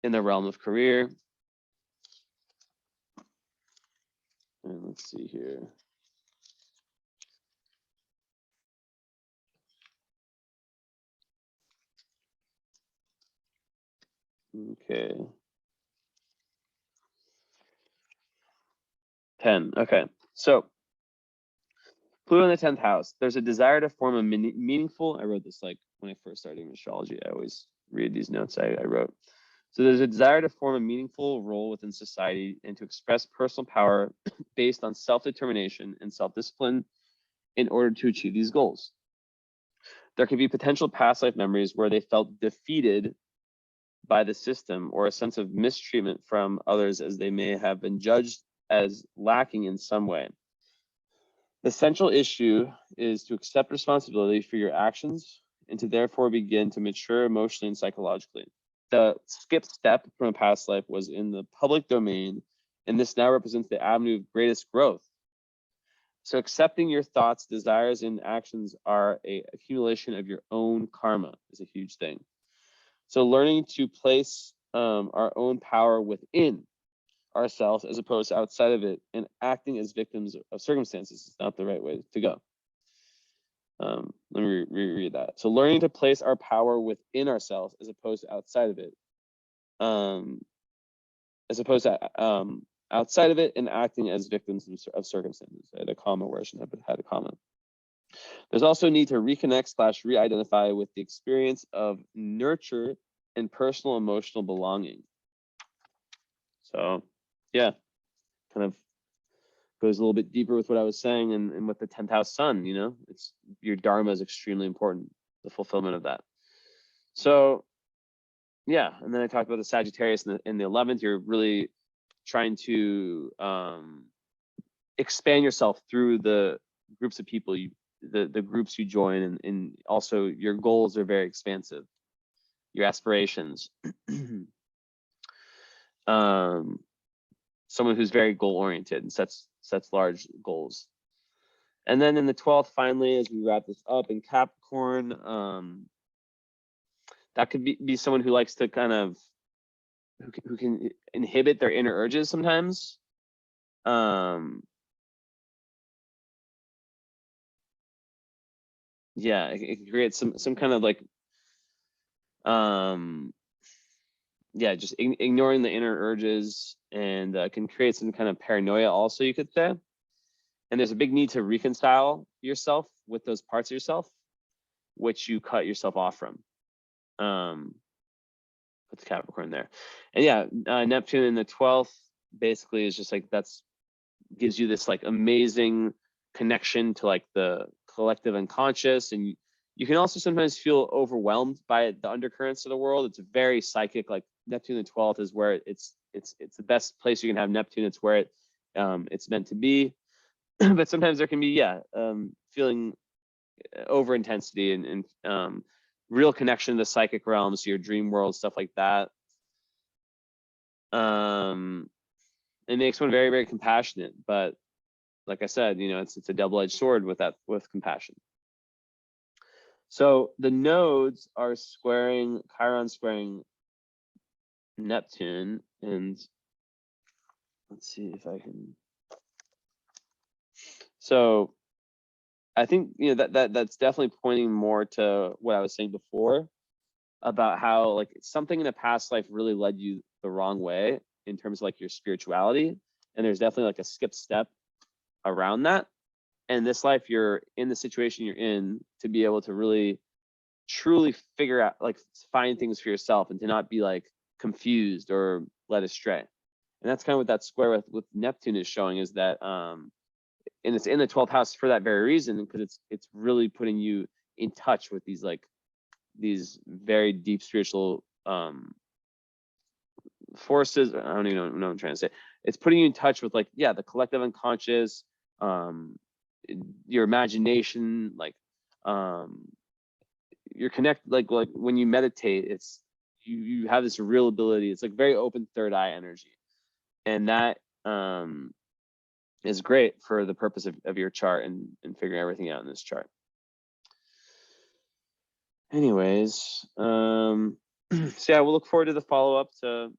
in the realm of career. And let's see here. Okay. 10. Okay. So Pluto in the 10th house. There's a desire to form a meaningful. I wrote this like when I first started in astrology. I always read these notes I wrote. So there's a desire to form a meaningful role within society and to express personal power based on self-determination and self-discipline in order to achieve these goals. There could be potential past life memories where they felt defeated by the system, or a sense of mistreatment from others as they may have been judged as lacking in some way. The central issue is to accept responsibility for your actions and to therefore begin to mature emotionally and psychologically. The skipped step from a past life was in the public domain, and this now represents the avenue of greatest growth. So accepting your thoughts, desires, and actions are an accumulation of your own karma is a huge thing. So learning to place our own power within ourselves as opposed to outside of it, and acting as victims of circumstances is not the right way to go. Let me reread that. So learning to place our power within ourselves as opposed to outside of it, outside of it, and acting as victims of circumstances. I had a comma where I shouldn't have had a comma. There's also a need to reconnect / re-identify with the experience of nurture and personal emotional belonging. So yeah, kind of goes a little bit deeper with what I was saying, and with the 10th house sun, you know, it's your dharma is extremely important, the fulfillment of that. So yeah, and then I talked about the Sagittarius in the 11th. You're really trying to expand yourself through the groups of people the groups you join, and also your goals are very expansive, your aspirations. Someone who's very goal oriented and sets large goals. And then in the 12th, finally, as we wrap this up, in Capricorn, that could be someone who likes to kind of who can inhibit their inner urges sometimes. Yeah, it can create some kind of like yeah, just ignoring the inner urges, and can create some kind of paranoia also, you could say. And there's a big need to reconcile yourself with those parts of yourself which you cut yourself off from. Put the Capricorn there. And yeah, Neptune in the 12th basically is just like, that's gives you this like amazing connection to like the collective unconscious. And you can also sometimes feel overwhelmed by the undercurrents of the world. It's very psychic. Like Neptune in the 12th is where it's the best place you can have Neptune. It's where it's meant to be. But sometimes there can be, feeling over intensity and real connection to the psychic realms, your dream world, stuff like that. It makes one very, very compassionate, but like I said, it's a double-edged sword with compassion. So the nodes are squaring Chiron, squaring Neptune, and let's see if I can. So I think that's definitely pointing more to what I was saying before about how like something in the past life really led you the wrong way in terms of like your spirituality, and there's definitely like a skip step around that. And this life, you're in the situation you're in to be able to really truly figure out, like find things for yourself and to not be like confused or led astray. And that's kind of what that square with Neptune is showing, is that and it's in the 12th house for that very reason, because it's really putting you in touch with these very deep spiritual forces. I don't even know what I'm trying to say. It's putting you in touch with like, the collective unconscious, your imagination, like you're connected, like when you meditate, it's you have this real ability. It's like very open third eye energy, and that is great for the purpose of your chart and figuring everything out in this chart. Anyways, so yeah, we'll look forward to the follow-up to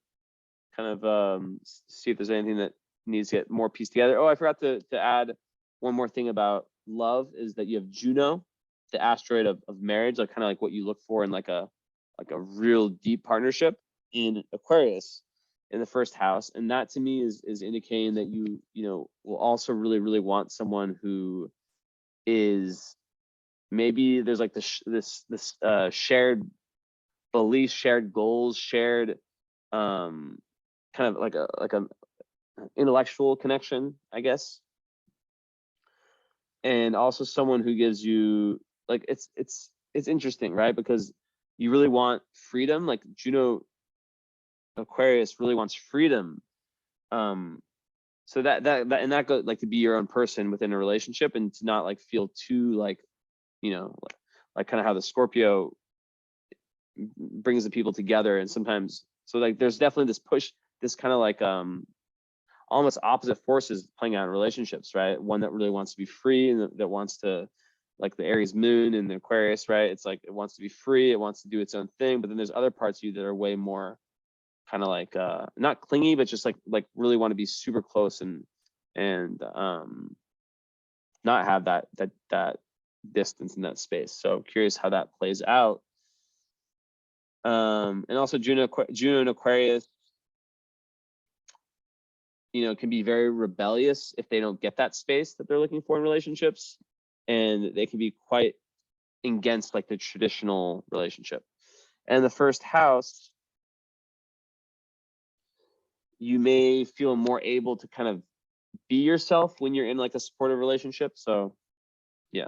kind of see if there's anything that needs to get more pieced together. Oh, I forgot to add one more thing about love, is that you have Juno, the asteroid of marriage, like kind of like what you look for in like a real deep partnership, in Aquarius in the first house. And that to me is indicating that you will also really, really want someone who is, maybe there's like this shared beliefs, shared goals, shared kind of like a intellectual connection, I guess. And also someone who gives you like, it's interesting, right? Because you really want freedom. Like Juno Aquarius really wants freedom. So that goes like to be your own person within a relationship, and to not like feel too like, like kind of how the Scorpio brings the people together. And sometimes, so like there's definitely this push, this kind of like almost opposite forces playing out in relationships, right? One that really wants to be free, and that wants to, like the Aries moon and the Aquarius, right? It's like it wants to be free, it wants to do its own thing. But then there's other parts of you that are way more kind of like not clingy, but just like really want to be super close and not have that distance in that space. So curious how that plays out. And also Juno and Aquarius, can be very rebellious if they don't get that space that they're looking for in relationships, and they can be quite against like the traditional relationship. And the first house, you may feel more able to kind of be yourself when you're in like a supportive relationship. So yeah,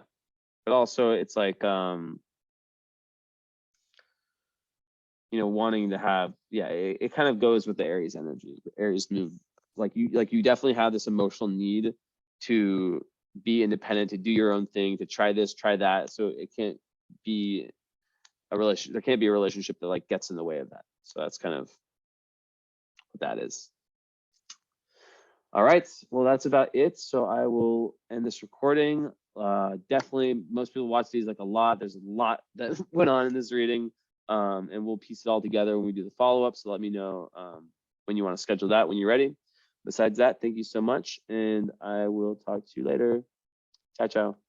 but also it's like wanting to have, it kind of goes with the Aries energy, the Aries move. Like you definitely have this emotional need to be independent, to do your own thing, to try this, try that. So it can't be a relationship. There can't be a relationship that like gets in the way of that. So that's kind of what that is. All right, well, that's about it. So I will end this recording. Definitely, most people watch these like a lot. There's a lot that went on in this reading, and we'll piece it all together when we do the follow-up. So let me know when you want to schedule that, when you're ready. Besides that, thank you so much, and I will talk to you later. Ciao, ciao.